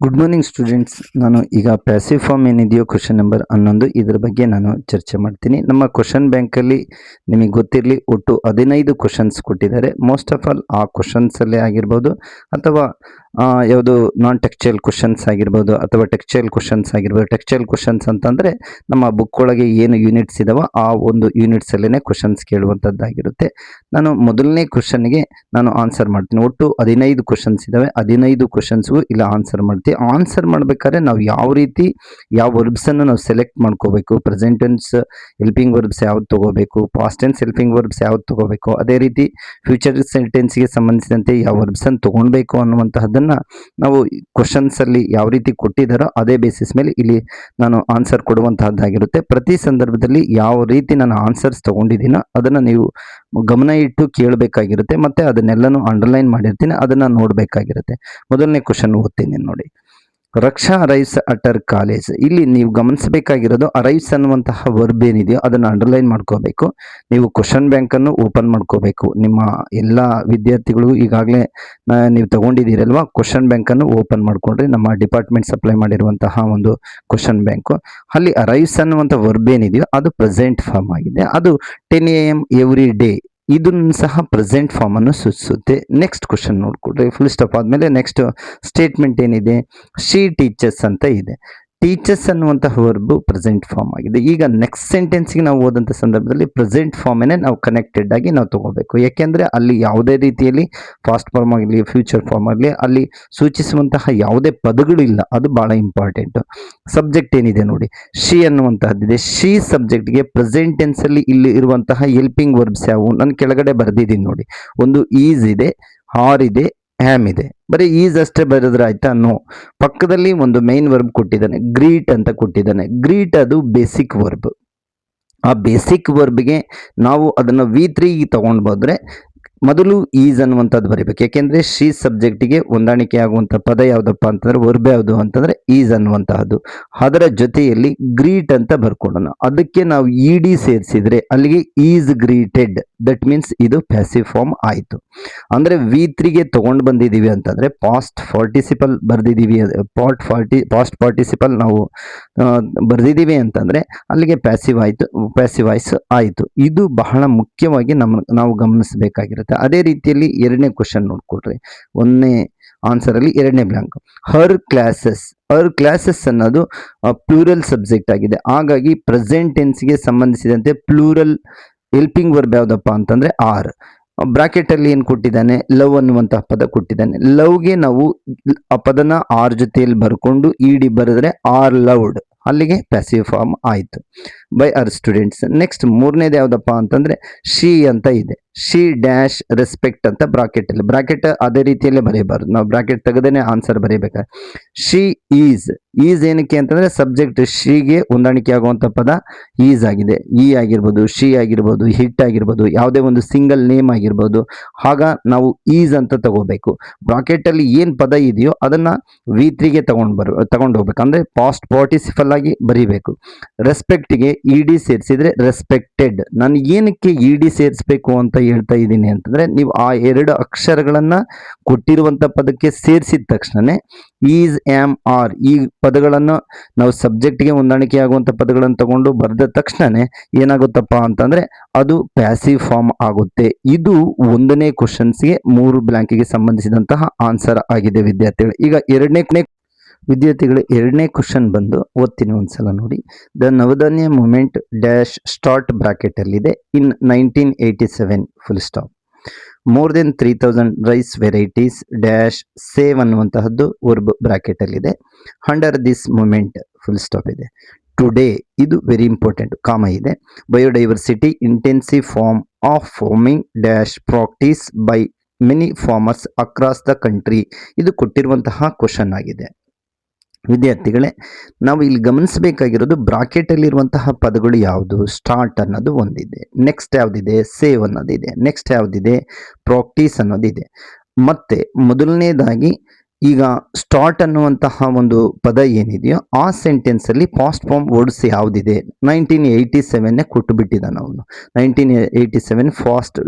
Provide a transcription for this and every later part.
Good morning students. ನಾನು ಈಗ passive form ಏನಿದೆಯೋ ಕ್ವಶನ್ ನಂಬರ್ 11 ಇದರ ಬಗ್ಗೆ ನಾನು ಚರ್ಚೆ ಮಾಡ್ತೀನಿ. ನಮ್ಮ ಕ್ವಶನ್ ಬ್ಯಾಂಕಲ್ಲಿ ನಿಮಗೆ ಗೊತ್ತಿರಲಿ ಒಟ್ಟು 15 ಕ್ವಶನ್ಸ್ ಕೊಟ್ಟಿದ್ದಾರೆ. ಮೋಸ್ಟ್ ಆಫ್ ಆಲ್ ಆ ಕ್ವಶನ್ಸಲ್ಲೇ ಆಗಿರ್ಬೋದು ಅಥವಾ ಯಾವುದು ನಾನ್ ಟೆಕ್ಸ್ಚುಯಲ್ ಕ್ವಶನ್ಸ್ ಆಗಿರ್ಬೋದು ಅಥವಾ ಟೆಕ್ಸ್ಚುಯಲ್ ಕ್ವಶನ್ಸ್ ಆಗಿರ್ಬೋದು. ಟೆಕ್ಸ್ಚುಯಲ್ ಕ್ವಶನ್ಸ್ ಅಂತಂದರೆ ನಮ್ಮ ಬುಕ್ ಒಳಗೆ ಏನು ಯೂನಿಟ್ಸ್ ಇದಾವೋ ಆ ಒಂದು ಯೂನಿಟ್ಸಲ್ಲೇ ಕ್ವಶನ್ಸ್ ಕೇಳುವಂಥದ್ದಾಗಿರುತ್ತೆ. ನಾನು ಮೊದಲನೇ ಕ್ವಶನ್ಗೆ ನಾನು ಆನ್ಸರ್ ಮಾಡ್ತೀನಿ. ಒಟ್ಟು 15 ಕ್ವಶನ್ಸ್ ಇದ್ದಾವೆ. 15 ಕ್ವಶನ್ಸ್ಗೂ ಇಲ್ಲ ಆನ್ಸರ್ ಮಾಡ್ತೀವಿ. ಆನ್ಸರ್ ಮಾಡಬೇಕಾದ್ರೆ ನಾವು ಯಾವ ರೀತಿ ಯಾವ ವರ್ಬ್ಸನ್ನು ನಾವು ಸೆಲೆಕ್ಟ್ ಮಾಡ್ಕೋಬೇಕು, ಪ್ರೆಸೆಂಟ್ ಟೆನ್ಸ್ ಹೆಲ್ಪಿಂಗ್ ವರ್ಬ್ಸ್ ಯಾವ್ದು ತಗೋಬೇಕು, ಪಾಸ್ಟ್ ಟೆನ್ಸ್ ಹೆಲ್ಪಿಂಗ್ ವರ್ಬ್ಸ್ ಯಾವ್ದು ತಗೋಬೇಕು, ಅದೇ ರೀತಿ ಫ್ಯೂಚರ್ ಸೆಂಟೆನ್ಸ್ಗೆ ಸಂಬಂಧಿಸಿದಂತೆ ಯಾವ ವರ್ಬ್ಸನ್ನು ತಗೊಳ್ಬೇಕು ಅನ್ನುವಂತಹದ್ದನ್ನು ನಾವು ಕ್ವಶನ್ಸಲ್ಲಿ ಯಾವ ರೀತಿ ಕೊಟ್ಟಿದ್ದಾರೋ ಅದೇ ಬೇಸಿಸ್ ಮೇಲೆ ಇಲ್ಲಿ ನಾನು ಆನ್ಸರ್ ಕೊಡುವಂತಹದ್ದಾಗಿರುತ್ತೆ. ಪ್ರತಿ ಸಂದರ್ಭದಲ್ಲಿ ಯಾವ ರೀತಿ ನಾನು ಆನ್ಸರ್ಸ್ ತಗೊಂಡಿದ್ದೀನೋ ಅದನ್ನು ನೀವು ಗಮನ ಇಟ್ಟು ಕೇಳಬೇಕಾಗಿರುತ್ತೆ. ಮತ್ತು ಅದನ್ನೆಲ್ಲನೂ ಅಂಡರ್ಲೈನ್ ಮಾಡಿರ್ತೀನಿ, ಅದನ್ನು ನೋಡಬೇಕಾಗಿರುತ್ತೆ. ಮೊದಲನೇ ಕ್ವಶನ್ ಓದ್ತೀನಿ ನೋಡಿ. ರಕ್ಷಾ ಅರೈವ್ಸ್ ಅಟ್ ಹರ್ ಕಾಲೇಜ್. ಇಲ್ಲಿ ನೀವು ಗಮನಿಸಬೇಕಾಗಿರೋದು ಅರೈವ್ಸ್ ಅನ್ನುವಂತಹ ವರ್ಬ್ ಏನಿದೆಯೋ ಅದನ್ನು ಅಂಡರ್ಲೈನ್ ಮಾಡ್ಕೋಬೇಕು. ನೀವು ಕ್ವಶನ್ ಬ್ಯಾಂಕನ್ನು ಓಪನ್ ಮಾಡ್ಕೋಬೇಕು. ನಿಮ್ಮ ಎಲ್ಲ ವಿದ್ಯಾರ್ಥಿಗಳಿಗೂ ಈಗಾಗಲೇ ನೀವು ತಗೊಂಡಿದ್ದೀರಲ್ವಾ, ಕ್ವಶನ್ ಬ್ಯಾಂಕನ್ನು ಓಪನ್ ಮಾಡ್ಕೊಂಡ್ರಿ. ನಮ್ಮ ಡಿಪಾರ್ಟ್ಮೆಂಟ್ ಸಪ್ಲೈ ಮಾಡಿರುವಂತಹ ಒಂದು ಕ್ವಶನ್ ಬ್ಯಾಂಕು. ಅಲ್ಲಿ ಅರೈವ್ಸ್ ಅನ್ನುವಂಥ ವರ್ಬ್ ಏನಿದೆಯೋ ಅದು ಪ್ರೆಸೆಂಟ್ ಫಾರ್ಮ್ ಆಗಿದೆ. ಅದು 10 AM ಎವ್ರಿ ಡೇ ಇದನ್ನು ಸಹ ಪ್ರೆಸೆಂಟ್ ಫಾರ್ಮನ್ನು ಸೂಚಿಸುತ್ತೆ. ನೆಕ್ಸ್ಟ್ ಕ್ವಶನ್ ನೋಡ್ಕೊಡ್ರಿ. ಫುಲ್ ಸ್ಟಾಪ್ ಆದಮೇಲೆ ನೆಕ್ಸ್ಟ್ ಸ್ಟೇಟ್ಮೆಂಟ್ ಏನಿದೆ, ಶಿ ಟೀಚರ್ಸ್ ಅಂತ ಇದೆ. ಟೀಚರ್ಸ್ ಅನ್ನುವಂತಹ ವರ್ಬು ಪ್ರೆಸೆಂಟ್ ಫಾರ್ಮ್ ಆಗಿದೆ. ಈಗ ನೆಕ್ಸ್ಟ್ ಸೆಂಟೆನ್ಸ್ಗೆ ನಾವು ಓದಂಥ ಸಂದರ್ಭದಲ್ಲಿ ಪ್ರೆಸೆಂಟ್ ಫಾರ್ಮನ್ನೇ ನಾವು ಕನೆಕ್ಟೆಡ್ ಆಗಿ ನಾವು ತಗೋಬೇಕು. ಯಾಕೆಂದರೆ ಅಲ್ಲಿ ಯಾವುದೇ ರೀತಿಯಲ್ಲಿ ಫಾಸ್ಟ್ ಫಾರ್ಮ್ ಆಗಲಿ ಫ್ಯೂಚರ್ ಫಾರ್ಮ್ ಆಗಲಿ ಅಲ್ಲಿ ಸೂಚಿಸುವಂತಹ ಯಾವುದೇ ಪದಗಳಿಲ್ಲ. ಅದು ಭಾಳ ಇಂಪಾರ್ಟೆಂಟು. ಸಬ್ಜೆಕ್ಟ್ ಏನಿದೆ ನೋಡಿ, ಶಿ ಅನ್ನುವಂತಹದ್ದಿದೆ. ಶಿ ಸಬ್ಜೆಕ್ಟ್ಗೆ ಪ್ರೆಸೆಂಟ್ ಟೆನ್ಸಲ್ಲಿ ಇಲ್ಲಿ ಇರುವಂತಹ ಹೆಲ್ಪಿಂಗ್ ವರ್ಬ್ಸ್ ಯಾವುವು ನಾನು ಕೆಳಗಡೆ ಬರೆದಿದ್ದೀನಿ ನೋಡಿ. ಒಂದು ಈಸ್ ಇದೆ, ಆರ್ ಇದೆ, ಹ್ಯಾಮ್ ಇದೆ. ಬರೀ ಈಸ್ ಅಷ್ಟೇ ಬರೆದ್ರೆ ಆಯ್ತಾ? ನೋ. ಪಕ್ಕದಲ್ಲಿ ಒಂದು ಮೈನ್ ವರ್ಬ್ ಕೊಟ್ಟಿದ್ದಾನೆ, ಗ್ರೀಟ್ ಅಂತ ಕೊಟ್ಟಿದ್ದಾನೆ. ಗ್ರೀಟ್ ಅದು ಬೇಸಿಕ್ ವರ್ಬ್. ಆ ಬೇಸಿಕ್ ವರ್ಬ್ಗೆ ನಾವು ಅದನ್ನು V3 ತಗೊಂಡು ಹೋದ್ರೆ ಮೊದಲು ಈಸ್ ಅನ್ನುವಂಥದ್ದು ಬರೀಬೇಕು. ಯಾಕೆಂದರೆ ಶಿ ಸಬ್ಜೆಕ್ಟಿಗೆ ಹೊಂದಾಣಿಕೆ ಆಗುವಂಥ ಪದ ಯಾವುದಪ್ಪ ಅಂತಂದರೆ ವರ್ಬ್ ಯಾವುದು ಅಂತಂದರೆ ಈಸ್ ಅನ್ನುವಂತಹದ್ದು. ಅದರ ಜೊತೆಯಲ್ಲಿ ಗ್ರೀಟ್ ಅಂತ ಬರ್ಕೊಳ್ಳೋಣ. ಅದಕ್ಕೆ ನಾವು ED ಸೇರಿಸಿದರೆ ಅಲ್ಲಿಗೆ ಈಸ್ ಗ್ರೀಟೆಡ್. ದಟ್ ಮೀನ್ಸ್ ಇದು ಪ್ಯಾಸಿವ್ ಫಾರ್ಮ್ ಆಯಿತು. ಅಂದರೆ V3ಗೆ ತೊಗೊಂಡು ಬಂದಿದ್ದೀವಿ ಅಂತಂದರೆ ಪಾಸ್ಟ್ ಪಾರ್ಟಿಸಿಪಲ್ ಬರೆದಿದ್ದೀವಿ. ಪಾಸ್ಟ್ ಪಾರ್ಟಿಸಿಪಲ್ ನಾವು ಬರೆದಿದ್ದೀವಿ ಅಂತಂದರೆ ಅಲ್ಲಿಗೆ ಪ್ಯಾಸಿವ್ ಆಯಿತು, ಪ್ಯಾಸಿವ್ ವಾಯ್ಸ್ ಆಯಿತು. ಇದು ಬಹಳ ಮುಖ್ಯವಾಗಿ ನಾವು ಗಮನಿಸಬೇಕಾಗಿರುತ್ತೆ. ಅದೇ ರೀತಿಯಲ್ಲಿ ಎರಡನೇ ಕ್ವಶನ್ ನೋಡ್ಕೊಳ್ರಿ. ಒಂದನೇ ಆನ್ಸರಲ್ಲಿ ಎರಡನೇ ಬ್ಲಾಂಕ್. ಹರ್ ಕ್ಲಾಸಸ್ ಅನ್ನೋದು ಪ್ಲೂರಲ್ ಸಬ್ಜೆಕ್ಟ್ ಆಗಿದೆ. ಹಾಗಾಗಿ ಪ್ರೆಸೆಂಟ್ ಟೆನ್ಸ್ಗೆ ಸಂಬಂಧಿಸಿದಂತೆ ಪ್ಲೂರಲ್ ಹೆಲ್ಪಿಂಗ್ ವರ್ಬ್ ಯಾವುದಪ್ಪ ಅಂತಂದರೆ ಆರ್. ಬ್ರಾಕೆಟಲ್ಲಿ ಏನು ಕೊಟ್ಟಿದ್ದಾನೆ, ಲವ್ ಅನ್ನುವಂತಹ ಪದ ಕೊಟ್ಟಿದ್ದಾನೆ. ಲವ್ಗೆ ನಾವು ಆ ಪದನ ಆರ್ ಜೊತೆಯಲ್ಲಿ ಬರ್ಕೊಂಡು ED ಬರೆದ್ರೆ ಆರ್ ಲವ್ಡ್, ಅಲ್ಲಿಗೆ ಪ್ಯಾಸಿವ್ ಫಾರ್ಮ್ ಆಯಿತು ಬೈ ಆರ್ ಸ್ಟೂಡೆಂಟ್ಸ್. ನೆಕ್ಸ್ಟ್ ಮೂರನೇದು ಯಾವುದಪ್ಪ ಅಂತಂದರೆ ಶಿ ಅಂತ ಇದೆ. ಶಿ ಡ್ಯಾಶ್ ರೆಸ್ಪೆಕ್ಟ್ ಅಂತ ಬ್ರಾಕೆಟಲ್ಲಿ. ಬ್ರಾಕೆಟ್ ಅದೇ ರೀತಿಯಲ್ಲೇ ಬರೀಬಾರ್ದು, ನಾವು ಬ್ರಾಕೆಟ್ ತೆಗೆದೇ ಆನ್ಸರ್ ಬರೀಬೇಕಾದ್ರೆ. ಶಿ ಈಸ್ ಏನಕ್ಕೆ ಅಂತಂದರೆ ಸಬ್ಜೆಕ್ಟ್ ಶಿಗೆ ಹೊಂದಾಣಿಕೆ ಆಗುವಂಥ ಪದ ಈಸ್ ಆಗಿದೆ. ಆಗಿರ್ಬೋದು, ಶಿ ಆಗಿರ್ಬೋದು, ಹಿಟ್ ಆಗಿರ್ಬೋದು, ಯಾವುದೇ ಒಂದು ಸಿಂಗಲ್ ನೇಮ್ ಆಗಿರ್ಬೋದು. ಆಗ ನಾವು ಈಸ್ ಅಂತ ತಗೋಬೇಕು. ಬ್ರಾಕೆಟಲ್ಲಿ ಏನು ಪದ ಇದೆಯೋ ಅದನ್ನು V3ಗೆ ತಗೊಂಡು ಹೋಗ್ಬೇಕು. ಅಂದರೆ ಪಾಸ್ಟ್ ಪಾರ್ಟಿಸಿಪಲ್ ಆಗಿ ಬರೀಬೇಕು. ರೆಸ್ಪೆಕ್ಟ್ಗೆ ED ಸೇರಿಸಿದ್ರೆ ರೆಸ್ಪೆಕ್ಟೆಡ್. ನಾನು ಏನಕ್ಕೆ ED ಸೇರಿಸ್ಬೇಕು ಅಂತ ಹೇಳ್ತಾ ಇದ್ದೀನಿ ಅಂತಂದರೆ, ನೀವು ಆ ಎರಡು ಅಕ್ಷರಗಳನ್ನು ಕೊಟ್ಟಿರುವಂಥ ಪದಕ್ಕೆ ಸೇರಿಸಿದ ತಕ್ಷಣವೇ ಈಸ್, ಆಮ್, ಆರ್ ಈ ಪದಗಳನ್ನು ನಾವು ಸಬ್ಜೆಕ್ಟ್ಗೆ ಹೊಂದಾಣಿಕೆ ಆಗುವಂಥ ಪದಗಳನ್ನು ತಗೊಂಡು ಬರೆದ ತಕ್ಷಣವೇ ಏನಾಗುತ್ತಪ್ಪ ಅಂತಂದರೆ ಅದು ಪ್ಯಾಸಿವ್ ಫಾರ್ಮ್ ಆಗುತ್ತೆ. ಇದು ಒಂದನೇ ಕ್ವಶನ್ಸ್ಗೆ 3 ಬ್ಲಾಂಕಿಗೆ ಸಂಬಂಧಿಸಿದಂತಹ ಆನ್ಸರ್ ಆಗಿದೆ ವಿದ್ಯಾರ್ಥಿಗಳು. ಈಗ ಎರಡನೇ ಕ್ವಶನ್ ಬಂದು ಓದ್ತೀನಿ ಒಂದ್ಸಲ ನೋಡಿ. The Navdanya movement dash start ಬ್ರಾಕೆಟಲ್ಲಿದೆ in 1987 full stop. More than 3000 rice varieties dash save ಅನ್ನುವಂತಹದ್ದು ವರ್ಬ್ ಬ್ರಾಕೆಟಲ್ಲಿದೆ. Under this movement full stop ಇದೆ. ಟುಡೇ ಇದು ವೆರಿ ಇಂಪಾರ್ಟೆಂಟ್, ಕಾಮ ಇದೆ. Biodiversity intensive form of farming dash practice by many farmers across the country. ಇದು ಕೊಟ್ಟಿರುವಂತಹ question ಆಗಿದೆ ವಿದ್ಯಾರ್ಥಿಗಳೇ. ನಾವು ಇಲ್ಲಿ ಗಮನಿಸಬೇಕಾಗಿರೋದು ಬ್ರಾಕೆಟಲ್ಲಿರುವಂತಹ ಪದಗಳು ಯಾವುದು. ಸ್ಟಾರ್ಟ್ ಅನ್ನೋದು ಒಂದಿದೆ, ನೆಕ್ಸ್ಟ್ ಯಾವುದಿದೆ ಸೇವ್ ಅನ್ನೋದಿದೆ, ನೆಕ್ಸ್ಟ್ ಯಾವುದಿದೆ ಪ್ರಾಕ್ಟೀಸ್ ಅನ್ನೋದಿದೆ. ಮತ್ತೆ ಮೊದಲನೇದಾಗಿ ಈಗ ಸ್ಟಾರ್ಟ್ ಅನ್ನುವಂತಹ ಒಂದು ಪದ ಏನಿದೆಯೋ ಆ ಸೆಂಟೆನ್ಸಲ್ಲಿ ಪಾಸ್ಟ್ ಫಾರ್ಮ್ ವರ್ಡ್ಸ್ ಯಾವುದಿದೆ 1987 ಕೊಟ್ಟು ಬಿಟ್ಟಿದ್ದಾನೆ ಅವನು. 1987 ಫಾಸ್ಟ್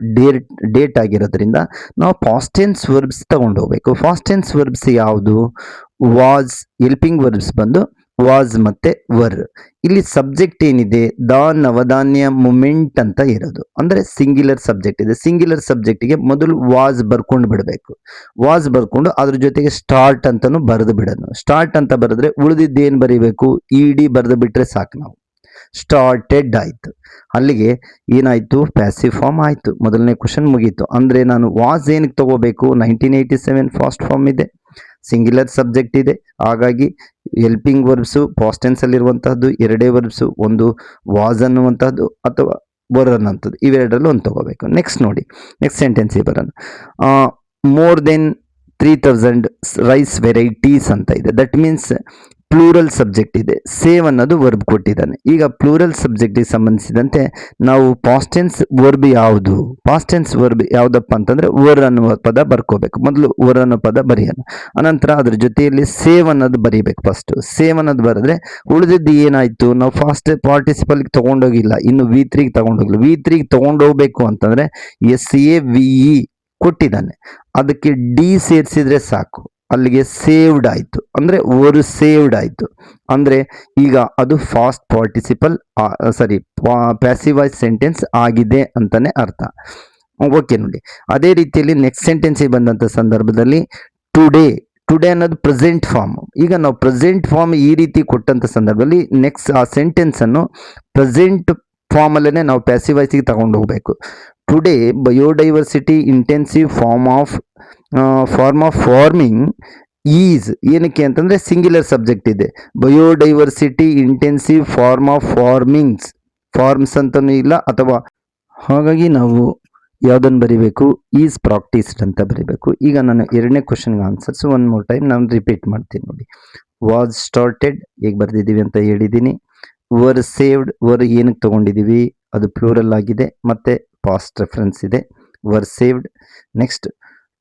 ಡೇಟ್ ಆಗಿರೋದ್ರಿಂದ ನಾವು ಪಾಸ್ಟ್ ಟೆನ್ಸ್ ವರ್ಬ್ಸ್ ತಗೊಂಡು ಹೋಗ್ಬೇಕು. ಪಾಸ್ಟ್ ಟೆನ್ಸ್ ವರ್ಬ್ಸ್ ಯಾವುದು? ವಾಸ್, ಹೆಲ್ಪಿಂಗ್ ವರ್ಬ್ಸ್ ಬಂದು ವಾಸ್ ಮತ್ತೆ ವರ್. ಇಲ್ಲಿ ಸಬ್ಜೆಕ್ಟ್ ಏನಿದೆ? ದ ನವಧಾನ್ಯ ಮೂಮೆಂಟ್ ಅಂತ ಇರೋದು, ಅಂದ್ರೆ ಸಿಂಗ್ಯುಲರ್ ಸಬ್ಜೆಕ್ಟ್ ಇದೆ. ಸಿಂಗ್ಯುಲರ್ ಸಬ್ಜೆಕ್ಟಿಗೆ ಮೊದಲು ವಾಸ್ ಬರ್ಕೊಂಡು ಬಿಡಬೇಕು. ವಾಸ್ ಬರ್ಕೊಂಡು ಅದ್ರ ಜೊತೆಗೆ ಸ್ಟಾರ್ಟ್ ಅಂತಾನು ಬರೆದು ಬಿಡೋದು. ಸ್ಟಾರ್ಟ್ ಅಂತ ಬರೆದ್ರೆ ಉಳಿದಿದ್ದೇನು ಬರೀಬೇಕು? ಇಡಿ ಬರೆದು ಬಿಟ್ರೆ ಸಾಕು. ನಾವು ಸ್ಟಾರ್ಟೆಡ್ ಆಯ್ತು. ಅಲ್ಲಿಗೆ ಏನಾಯ್ತು? ಪ್ಯಾಸಿವ್ ಫಾರ್ಮ್ ಆಯ್ತು. ಮೊದಲನೇ ಕ್ವಶನ್ ಮುಗೀತು. ಅಂದ್ರೆ ನಾನು ವಾಸ್ ಏನಕ್ಕೆ ತಗೋಬೇಕು? 1987 ಫಾಸ್ಟ್ ಫಾರ್ಮ್ ಇದೆ, ಸಿಂಗ್ಯುಲರ್ ಸಬ್ಜೆಕ್ಟ್ ಇದೆ, ಹಾಗಾಗಿ ಹೆಲ್ಪಿಂಗ್ ವರ್ಬ್ಸು ಪಾಸ್ಟ್ ಟೆನ್ಸ್ ಅಲ್ಲಿರುವಂತಹದ್ದು ಎರಡೇ ವರ್ಬ್ಸು, ಒಂದು ವಾಸ್ ಅನ್ನುವಂತಹದ್ದು ಅಥವಾ ವರ್ ಅನ್ನುವಂಥದ್ದು, ಇವೆರಡರಲ್ಲೂ ಒಂದು ತಗೋಬೇಕು. ನೆಕ್ಸ್ಟ್ ನೋಡಿ, ನೆಕ್ಸ್ಟ್ ಸೆಂಟೆನ್ಸ್ ಬರೋಣ. ಮೋರ್ ದೆನ್ 3000 ರೈಸ್ ವೆರೈಟೀಸ್ ಅಂತ ಇದೆ. ದಟ್ ಮೀನ್ಸ್ ಪ್ಲೂರಲ್ ಸಬ್ಜೆಕ್ಟ್ ಇದೆ. ಸೇವ್ ಅನ್ನೋದು ವರ್ಬ್ ಕೊಟ್ಟಿದ್ದಾನೆ. ಈಗ ಪ್ಲೂರಲ್ ಸಬ್ಜೆಕ್ಟಿಗೆ ಸಂಬಂಧಿಸಿದಂತೆ ನಾವು ಪಾಸ್ಟ್ ಟೆನ್ಸ್ ವರ್ಬ್ ಯಾವುದು? ಪಾಸ್ಟ್ ಟೆನ್ಸ್ ವರ್ಬ್ ಯಾವುದಪ್ಪ ಅಂತಂದ್ರೆ ವರ್ ಅನ್ನುವ ಪದ ಬರ್ಕೋಬೇಕು. ಮೊದಲು ವರ್ ಅನ್ನೋ ಪದ ಬರೆಯೋಣ, ಅನಂತರ ಅದ್ರ ಜೊತೆಯಲ್ಲಿ ಸೇವ್ ಅನ್ನೋದು ಬರೀಬೇಕು. ಫಸ್ಟ್ ಸೇವ್ ಅನ್ನೋದು ಬರೆದ್ರೆ ಉಳಿದಿದ್ದು ಏನಾಯ್ತು? ನಾವು ಫಾಸ್ಟ್ ಪಾರ್ಟಿಸಿಪಲ್ಗೆ ತಗೊಂಡೋಗಿಲ್ಲ, ಇನ್ನು V3ಗೆ ತಗೊಂಡೋಗಿಲ್ಲ. V3ಗೆ ತಗೊಂಡೋಗ್ಬೇಕು ಅಂತಂದ್ರೆ SAVE ಕೊಟ್ಟಿದ್ದಾನೆ, ಅದಕ್ಕೆ ಡಿ ಸೇರಿಸಿದ್ರೆ ಸಾಕು, ಅಲ್ಲಿಗೆ ಸೇವ್ಡ್ ಆಯ್ತು. ಅಂದ್ರೆ ವರ್ ಸೇವ್ಡ್ ಆಯ್ತು. ಅಂದ್ರೆ ಈಗ ಅದು past participle passive voice sentence ಆಗಿದೆ ಅಂತಾನೆ ಅರ್ಥ. ಓಕೆ ನೋಡಿ, ಅದೇ ರೀತಿಯಲ್ಲಿ ನೆಕ್ಸ್ಟ್ ಸೆಂಟೆನ್ಸಿಗೆ ಬಂದಂತ ಸಂದರ್ಭದಲ್ಲಿ ಟುಡೇ, ಟುಡೇ ಅನ್ನೋದು ಪ್ರೆಸೆಂಟ್ ಫಾರ್ಮ್. ಈಗ ನಾವು ಪ್ರೆಸೆಂಟ್ ಫಾರ್ಮ್ ಈ ರೀತಿ ಕೊಟ್ಟಂತ ಸಂದರ್ಭದಲ್ಲಿ ನೆಕ್ಸ್ಟ್ ಆ ಸೆಂಟೆನ್ಸ್ ಅನ್ನು ಪ್ರೆಸೆಂಟ್ ಫಾರ್ಮ್ ಅಲ್ಲೇ ನಾವು ಪ್ಯಾಸಿವ್ ವಾಯ್ಸಿಗೆ ತಗೊಂಡು ಹೋಗ್ಬೇಕು. Today biodiversity intensive form of farming is, ಏನಕ್ಕೆ ಅಂತಂದ್ರೆ ಸಿಂಗ್ಯುಲರ್ ಸಬ್ಜೆಕ್ಟ್ ಇದೆ. Biodiversity intensive form of forms ಅಂತನೂ ಇಲ್ಲ, ಅಥವಾ ಹಾಗಾಗಿ ನಾವು ಯಾವುದನ್ನು ಬರೀಬೇಕು? ಈಸ್ ಪ್ರಾಕ್ಟೀಸ್ಡ್ ಅಂತ ಬರೀಬೇಕು. ಈಗ ನಾನು ಎರಡನೇ ಕ್ವಶನ್ಗೆ ಆನ್ಸರ್ಸ್ ಒನ್ ಮೋರ್ ಟೈಮ್ ನಾನು ರಿಪೀಟ್ ಮಾಡ್ತೀನಿ ನೋಡಿ. ವಾಸ್ ಸ್ಟಾರ್ಟೆಡ್ ಹೇಗೆ ಬರ್ದಿದ್ದೀವಿ ಅಂತ ಹೇಳಿದ್ದೀನಿ. ವರ್ ಸೇವ್ಡ್, ವರ್ ಏನಕ್ಕೆ ತಗೊಂಡಿದ್ದೀವಿ? ಅದು ಪ್ಲೂರಲ್ ಆಗಿದೆ, ಮತ್ತೆ ಪಾಸ್ಟ್ ರೆಫರೆನ್ಸ್ ಇದೆ. Var saved. ನೆಕ್ಸ್ಟ್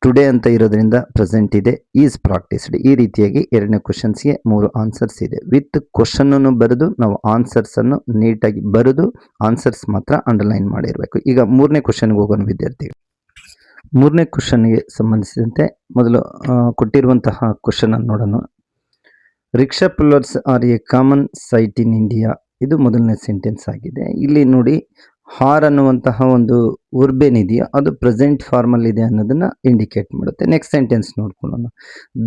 ಟುಡೇ ಅಂತ ಇರೋದ್ರಿಂದ ಪ್ರೆಸೆಂಟ್ ಇದೆ. Is practised. ಈ ರೀತಿಯಾಗಿ ಎರಡನೇ ಕ್ವಶನ್ಸ್ಗೆ 3 ಆನ್ಸರ್ಸ್ ಇದೆ. ವಿತ್ ಕ್ವಶನ್ ಅನ್ನು ಬರೆದು ನಾವು ಆನ್ಸರ್ಸ್ ಅನ್ನು ನೀಟಾಗಿ ಬರೆದು ಆನ್ಸರ್ಸ್ ಮಾತ್ರ ಅಂಡರ್ಲೈನ್ ಮಾಡಿರಬೇಕು. ಈಗ ಮೂರನೇ ಕ್ವಶನ್ಗೆ ಹೋಗೋಣ ವಿದ್ಯಾರ್ಥಿಗಳು. ಮೂರನೇ ಕ್ವಶನ್ಗೆ ಸಂಬಂಧಿಸಿದಂತೆ ಮೊದಲು ಕೊಟ್ಟಿರುವಂತಹ ಕ್ವಶನ್ ಅನ್ನು ನೋಡೋಣ. Rickshaw pullers are a common sight in India. ಇದು ಮೊದಲನೇ ಸೆಂಟೆನ್ಸ್ ಆಗಿದೆ. ಇಲ್ಲಿ ನೋಡಿ, ಹಾರ್ ಅನ್ನುವಂತಹ ಒಂದು ವರ್ಬ್ ಏನಿದೆಯೋ ಅದು ಪ್ರೆಸೆಂಟ್ ಫಾರ್ಮಲ್ ಇದೆ ಅನ್ನೋದನ್ನ ಇಂಡಿಕೇಟ್ ಮಾಡುತ್ತೆ. ನೆಕ್ಸ್ಟ್ ಸೆಂಟೆನ್ಸ್ ನೋಡ್ಕೊಳ್ಳೋಣ.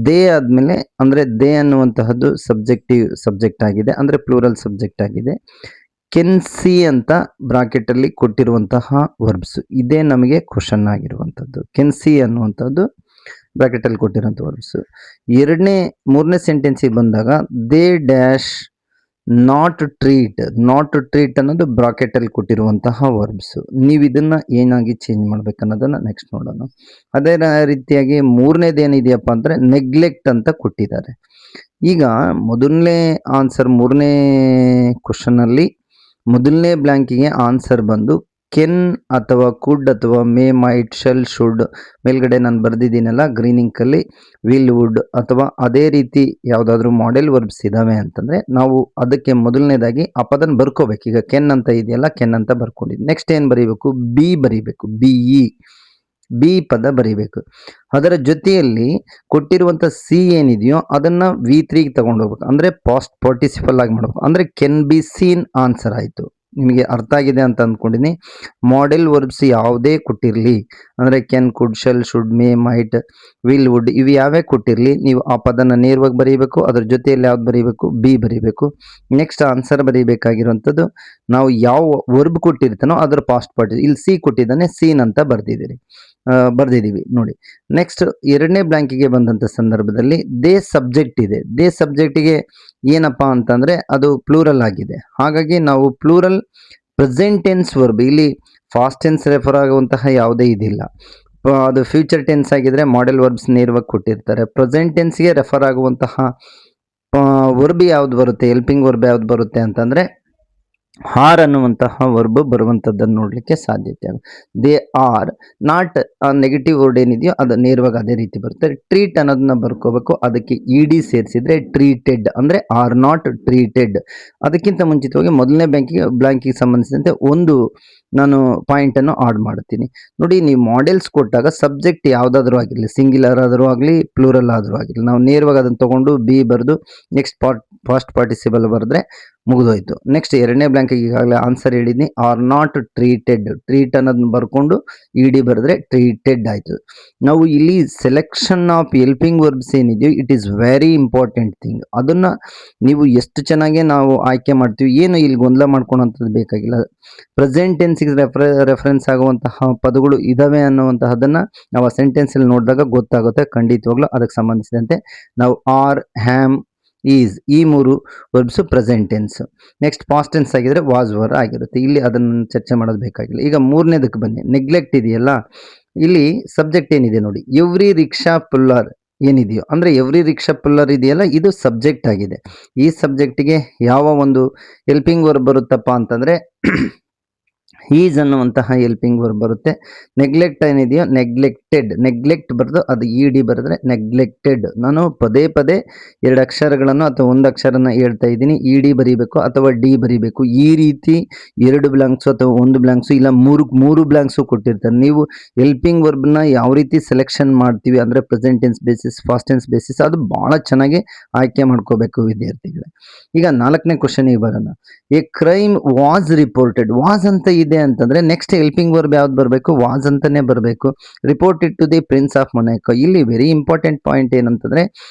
ದೇ ಆದ್ಮೇಲೆ, ಅಂದ್ರೆ ದೇ ಅನ್ನುವಂತಹದ್ದು ಸಬ್ಜೆಕ್ಟ್ ಆಗಿದೆ, ಅಂದ್ರೆ ಪ್ಲೂರಲ್ ಸಬ್ಜೆಕ್ಟ್ ಆಗಿದೆ. ಕೆನ್ ಸಿ ಅಂತ ಬ್ರಾಕೆಟ್ ಅಲ್ಲಿ ಕೊಟ್ಟಿರುವಂತಹ ವರ್ಬ್ಸ್, ಇದೇ ನಮಗೆ ಕ್ವಶನ್ ಆಗಿರುವಂತದ್ದು. ಕೆನ್ ಸಿ ಅನ್ನುವಂಥದ್ದು ಬ್ರಾಕೆಟ್ ಅಲ್ಲಿ ಕೊಟ್ಟಿರುವಂತ ವರ್ಬ್ಸ್. ಮೂರನೇ ಸೆಂಟೆನ್ಸಿಗೆ ಬಂದಾಗ ದೇ ಡ್ಯಾಶ್ ನಾಟ್ ಟ್ರೀಟ್ ಅನ್ನೋದು ಬ್ರಾಕೆಟ್ ಅಲ್ಲಿ ಕೊಟ್ಟಿರುವಂತಹ ವರ್ಬ್ಸ್. ನೀವು ಇದನ್ನ ಏನಾಗಿ ಚೇಂಜ್ ಮಾಡ್ಬೇಕನ್ನೋದನ್ನ ನೆಕ್ಸ್ಟ್ ನೋಡೋಣ. ಅದೇ ರೀತಿಯಾಗಿ ಮೂರನೇದೇನಿದೆಯಪ್ಪ ಅಂದ್ರೆ ನೆಗ್ಲೆಕ್ಟ್ ಅಂತ ಕೊಟ್ಟಿದ್ದಾರೆ. ಈಗ ಮೊದಲನೇ ಆನ್ಸರ್, ಮೂರನೇ ಕ್ವಶನ್ ಅಲ್ಲಿ ಮೊದಲನೇ ಬ್ಲಾಂಕಿಗೆ ಆನ್ಸರ್ ಬಂದು ಕೆನ್ ಅಥವಾ ಕುಡ್ ಅಥವಾ ಮೇ ಮೈಟ್ ಶೆಲ್ ಶುಡ್, ಮೇಲ್ಗಡೆ ನಾನು ಬರ್ದಿದ್ದೀನಲ್ಲ ಗ್ರೀನಿಂಗ್ ಅಲ್ಲಿ, ವಿಲ್ ವುಡ್ ಅಥವಾ ಅದೇ ರೀತಿ ಯಾವುದಾದ್ರೂ ಮಾಡೆಲ್ ವರ್ಬ್ಸ್ ಇದಾವೆ ಅಂತಂದ್ರೆ ನಾವು ಅದಕ್ಕೆ ಮೊದಲನೇದಾಗಿ ಆ ಪದನ ಬರ್ಕೋಬೇಕು. ಈಗ ಕೆನ್ ಅಂತ ಇದೆಯಲ್ಲ, ಕೆನ್ ಅಂತ ಬರ್ಕೊಂಡಿದ್ವಿ. ನೆಕ್ಸ್ಟ್ ಏನ್ ಬರೀಬೇಕು? ಬಿ ಬರೀಬೇಕು. ಬಿ ಪದ ಬರೀಬೇಕು. ಅದರ ಜೊತೆಯಲ್ಲಿ ಕೊಟ್ಟಿರುವಂತ ಸಿ ಏನಿದೆಯೋ ಅದನ್ನ V3ಗೆ ತಗೊಂಡು ಹೋಗ್ಬೇಕು, ಅಂದ್ರೆ ಪಾಸ್ಟ್ ಪಾರ್ಟಿಸಿಪಲ್ ಆಗಿ ಮಾಡ್ಬೇಕು. ಅಂದ್ರೆ ಕೆನ್ ಬಿ ಸೀನ್ ಆನ್ಸರ್ ಆಯ್ತು. ನಿಮಗೆ ಅರ್ಥ ಆಗಿದೆ ಅಂತ ಅಂದ್ಕೊಂಡಿನಿ. ಮಾಡೆಲ್ ವರ್ಬ್ಸ್ ಯಾವುದೇ ಕೊಟ್ಟಿರಲಿ, ಅಂದ್ರೆ can, could, shall, should, may, might, will, would, ಇವು ಯಾವೇ ಕೊಟ್ಟಿರಲಿ, ನೀವು ಆ ಪದನ ನೇರವಾಗಿ ಬರೀಬೇಕು. ಅದ್ರ ಜೊತೆಯಲ್ಲಿ ಯಾವ್ದು ಬರೀಬೇಕು? ಬಿ ಬರೀಬೇಕು. ನೆಕ್ಸ್ಟ್ ಆನ್ಸರ್ ಬರೀಬೇಕಾಗಿರುವಂಥದ್ದು ನಾವು ಯಾವ ವರ್ಬ್ ಕೊಟ್ಟಿರ್ತಾನೋ ಅದರ ಪಾಸ್ಟ್ ಪಾರ್ಟಿ. ಇಲ್ಲಿ ಸಿ ಕೊಟ್ಟಿದ್ದಾನೆ, ಸೀನ್ ಅಂತ ಬರ್ದಿದ್ದೀವಿ ನೋಡಿ. ನೆಕ್ಸ್ಟ್ ಎರಡನೇ ಬ್ಲಾಂಕಿಗೆ ಬಂದಂತ ಸಂದರ್ಭದಲ್ಲಿ ದೇ ಸಬ್ಜೆಕ್ಟ್ ಇದೆ. ದೇ ಸಬ್ಜೆಕ್ಟಿಗೆ ಏನಪ್ಪಾ ಅಂತಂದ್ರೆ ಅದು ಪ್ಲೂರಲ್ ಆಗಿದೆ. ಹಾಗಾಗಿ ನಾವು ಪ್ಲೂರಲ್ ಪ್ರೆಸೆಂಟ್ ಟೆನ್ಸ್ ವರ್ಬ್, ಇಲ್ಲಿ ಫಾಸ್ಟ್ ಟೆನ್ಸ್ ರೆಫರ್ ಆಗುವಂತಹ ಯಾವುದೇ ಇದಿಲ್ಲ. ಅದು ಫ್ಯೂಚರ್ ಟೆನ್ಸ್ ಆಗಿದ್ರೆ ಮಾಡೆಲ್ ವರ್ಬ್ಸ್ ನೇರವಾಗಿ ಕೊಟ್ಟಿರ್ತಾರೆ. ಪ್ರೆಸೆಂಟ್ ಟೆನ್ಸ್ಗೆ ರೆಫರ್ ಆಗುವಂತಹ ವರ್ಬ್ ಯಾವ್ದು ಬರುತ್ತೆ, ಹೆಲ್ಪಿಂಗ್ ವರ್ಬ್ ಯಾವ್ದು ಬರುತ್ತೆ ಅಂತಂದ್ರೆ ಆರ್ ಅನ್ನುವಂತಹ ವರ್ಬ್ ಬರುವಂಥದ್ದನ್ನು ನೋಡಲಿಕ್ಕೆ ಸಾಧ್ಯತೆ ಆಗುತ್ತೆ. They are not negative word ಏನಿದೆಯೋ ಅದು ನೇರವಾಗಿ ಅದೇ ರೀತಿ ಬರುತ್ತೆ. ಟ್ರೀಟ್ ಅನ್ನೋದನ್ನ ಬರ್ಕೋಬೇಕು, ಅದಕ್ಕೆ ಇ ಡಿ ಸೇರಿಸಿದ್ರೆ ಟ್ರೀಟೆಡ್ ಅಂದರೆ ಆರ್ ನಾಟ್ ಟ್ರೀಟೆಡ್. ಅದಕ್ಕಿಂತ ಮುಂಚಿತವಾಗಿ ಮೊದಲನೇ ಬ್ಲಾಂಕಿಗೆ ಸಂಬಂಧಿಸಿದಂತೆ ಒಂದು ನಾನು ಪಾಯಿಂಟನ್ನು ಆಡ್ ಮಾಡ್ತೀನಿ. ನೋಡಿ, ನೀವು ಮಾಡೆಲ್ಸ್ ಕೊಟ್ಟಾಗ ಸಬ್ಜೆಕ್ಟ್ ಯಾವುದಾದ್ರೂ ಆಗಿರಲಿ, ಸಿಂಗ್ಯುಲರ್ ಆದರೂ ಆಗಲಿ ಪ್ಲೂರಲ್ ಆದರೂ ಆಗಿರಲಿ, ನಾವು ನೇರವಾಗಿ ಅದನ್ನು ತೊಗೊಂಡು ಬಿ ಬರೆದು ನೆಕ್ಸ್ಟ್ ಪಾಸ್ಟ್ ಪಾರ್ಟಿಸಿಪಲ್ ಬರೆದ್ರೆ ಮುಗಿದೋಯ್ತು. ನೆಕ್ಸ್ಟ್ ಎರಡನೇ ಬ್ಲಾಂಕಿಗೆ ಈಗಾಗಲೇ ಆನ್ಸರ್ ಹೇಳಿದ್ನಿ, ಆರ್ ನಾಟ್ ಟ್ರೀಟೆಡ್. ಟ್ರೀಟ್ ಅನ್ನೋದನ್ನ ಬರ್ಕೊಂಡು ಇ ಡಿ ಬರೆದ್ರೆ ಟ್ರೀಟೆಡ್ ಆಯಿತು. ನಾವು ಇಲ್ಲಿ ಸೆಲೆಕ್ಷನ್ ಆಫ್ ಹೆಲ್ಪಿಂಗ್ ವರ್ಬ್ಸ್ ಏನಿದೆಯೋ it is very important thing. ಅದನ್ನು ನೀವು ಎಷ್ಟು ಚೆನ್ನಾಗಿ ನಾವು ಆಯ್ಕೆ ಮಾಡ್ತೀವಿ, ಏನು ಇಲ್ಲಿ ಗೊಂದಲ ಮಾಡ್ಕೊಳೋಂಥದ್ದು ಬೇಕಾಗಿಲ್ಲ. ಪ್ರೆಸೆಂಟ್ ಟೆನ್ಸಿಗೆ ರೆಫರೆನ್ಸ್ ಆಗುವಂತಹ ಪದಗಳು ಇದಾವೆ ಅನ್ನುವಂತಹದನ್ನು ನಾವು ಆ ಸೆಂಟೆನ್ಸಲ್ಲಿ ನೋಡಿದಾಗ ಗೊತ್ತಾಗುತ್ತೆ ಖಂಡಿತವಾಗ್ಲೂ. ಅದಕ್ಕೆ ಸಂಬಂಧಿಸಿದಂತೆ ನಾವು ಆರ್, ಹ್ಯಾಮ್, ಈಸ್ ಈ ಮೂರು verbs present tense. Next past tense ಆಗಿದ್ರೆ ವಾಸ್ ವರ್ ಆಗಿರುತ್ತೆ. ಇಲ್ಲಿ ಅದನ್ನು ಚರ್ಚೆ ಮಾಡೋದು ಬೇಕಾಗಿಲ್ಲ. ಈಗ ಮೂರನೇದಕ್ಕೆ ಬನ್ನಿ, ನೆಗ್ಲೆಕ್ಟ್ ಇದೆಯಲ್ಲ, ಇಲ್ಲಿ ಸಬ್ಜೆಕ್ಟ್ ಏನಿದೆ ನೋಡಿ, ಎವ್ರಿ ರಿಕ್ಷಾ ಪುಲ್ಲರ್ ಏನಿದೆಯೋ ಅಂದರೆ ಎವ್ರಿ ರಿಕ್ಷಾ ಪುಲ್ಲರ್ ಇದೆಯಲ್ಲ, ಇದು ಸಬ್ಜೆಕ್ಟ್ ಆಗಿದೆ. ಈ ಸಬ್ಜೆಕ್ಟಿಗೆ ಯಾವ ಒಂದು ಹೆಲ್ಪಿಂಗ್ ವರ್ಬ್ ಬರುತ್ತಪ್ಪ ಅಂತಂದರೆ ಈಸ್ ಅನ್ನುವಂತಹ ಹೆಲ್ಪಿಂಗ್ ವರ್ಬ್ ಬರುತ್ತೆ. ನೆಗ್ಲೆಕ್ಟ್ ಏನಿದೆಯೋ ನೆಗ್ಲೆಕ್ಟ್ ಬರೆದು ಅದು ಇ ಡಿ ಬರೆದ್ರೆ ನೆಗ್ಲೆಕ್ಟೆಡ್. ನಾನು ಪದೇ ಪದೇ ಎರಡು ಅಕ್ಷರಗಳನ್ನು ಅಥವಾ ಒಂದು ಅಕ್ಷರನ ಹೇಳ್ತಾ ಇದ್ದೀನಿ, ಇ ಡಿ ಬರೀಬೇಕು ಅಥವಾ ಡಿ ಬರೀಬೇಕು. ಈ ರೀತಿ ಎರಡು ಬ್ಲಾಂಕ್ಸು ಅಥವಾ ಒಂದು ಬ್ಲಾಂಕ್ಸು ಇಲ್ಲ ಮೂರು ಬ್ಲಾಂಕ್ಸು ಕೊಟ್ಟಿರ್ತಾರೆ. ನೀವು ಹೆಲ್ಪಿಂಗ್ ವರ್ಬ್ನ ಯಾವ ರೀತಿ ಸೆಲೆಕ್ಷನ್ ಮಾಡ್ತೀವಿ ಅಂದರೆ present tense basis, past tense basis, ಅದು ಭಾಳ ಚೆನ್ನಾಗಿ ಆಯ್ಕೆ ಮಾಡ್ಕೋಬೇಕು ವಿದ್ಯಾರ್ಥಿಗಳೇ. ಈಗ 4ನೇ ಕ್ವಶನಿಗೆ ಬರೋಣ. A crime was reported. Was ಅಂತ ಇದೆ ಅಂತಂದ್ರೆ ನೆಕ್ಸ್ಟ್ ಹೆಲ್ಪಿಂಗ್ ವರ್ಬ್ ಯಾವ್ದು ಬರಬೇಕು? ವಾಸ್ ಅಂತಾನೆ ಬರಬೇಕು. Reported to the prince of Monaco. ಇಲ್ಲಿ ವೆರಿ ಇಂಪಾರ್ಟೆಂಟ್ ಪಾಯಿಂಟ್ ಏನಂತಂದ್ರೆ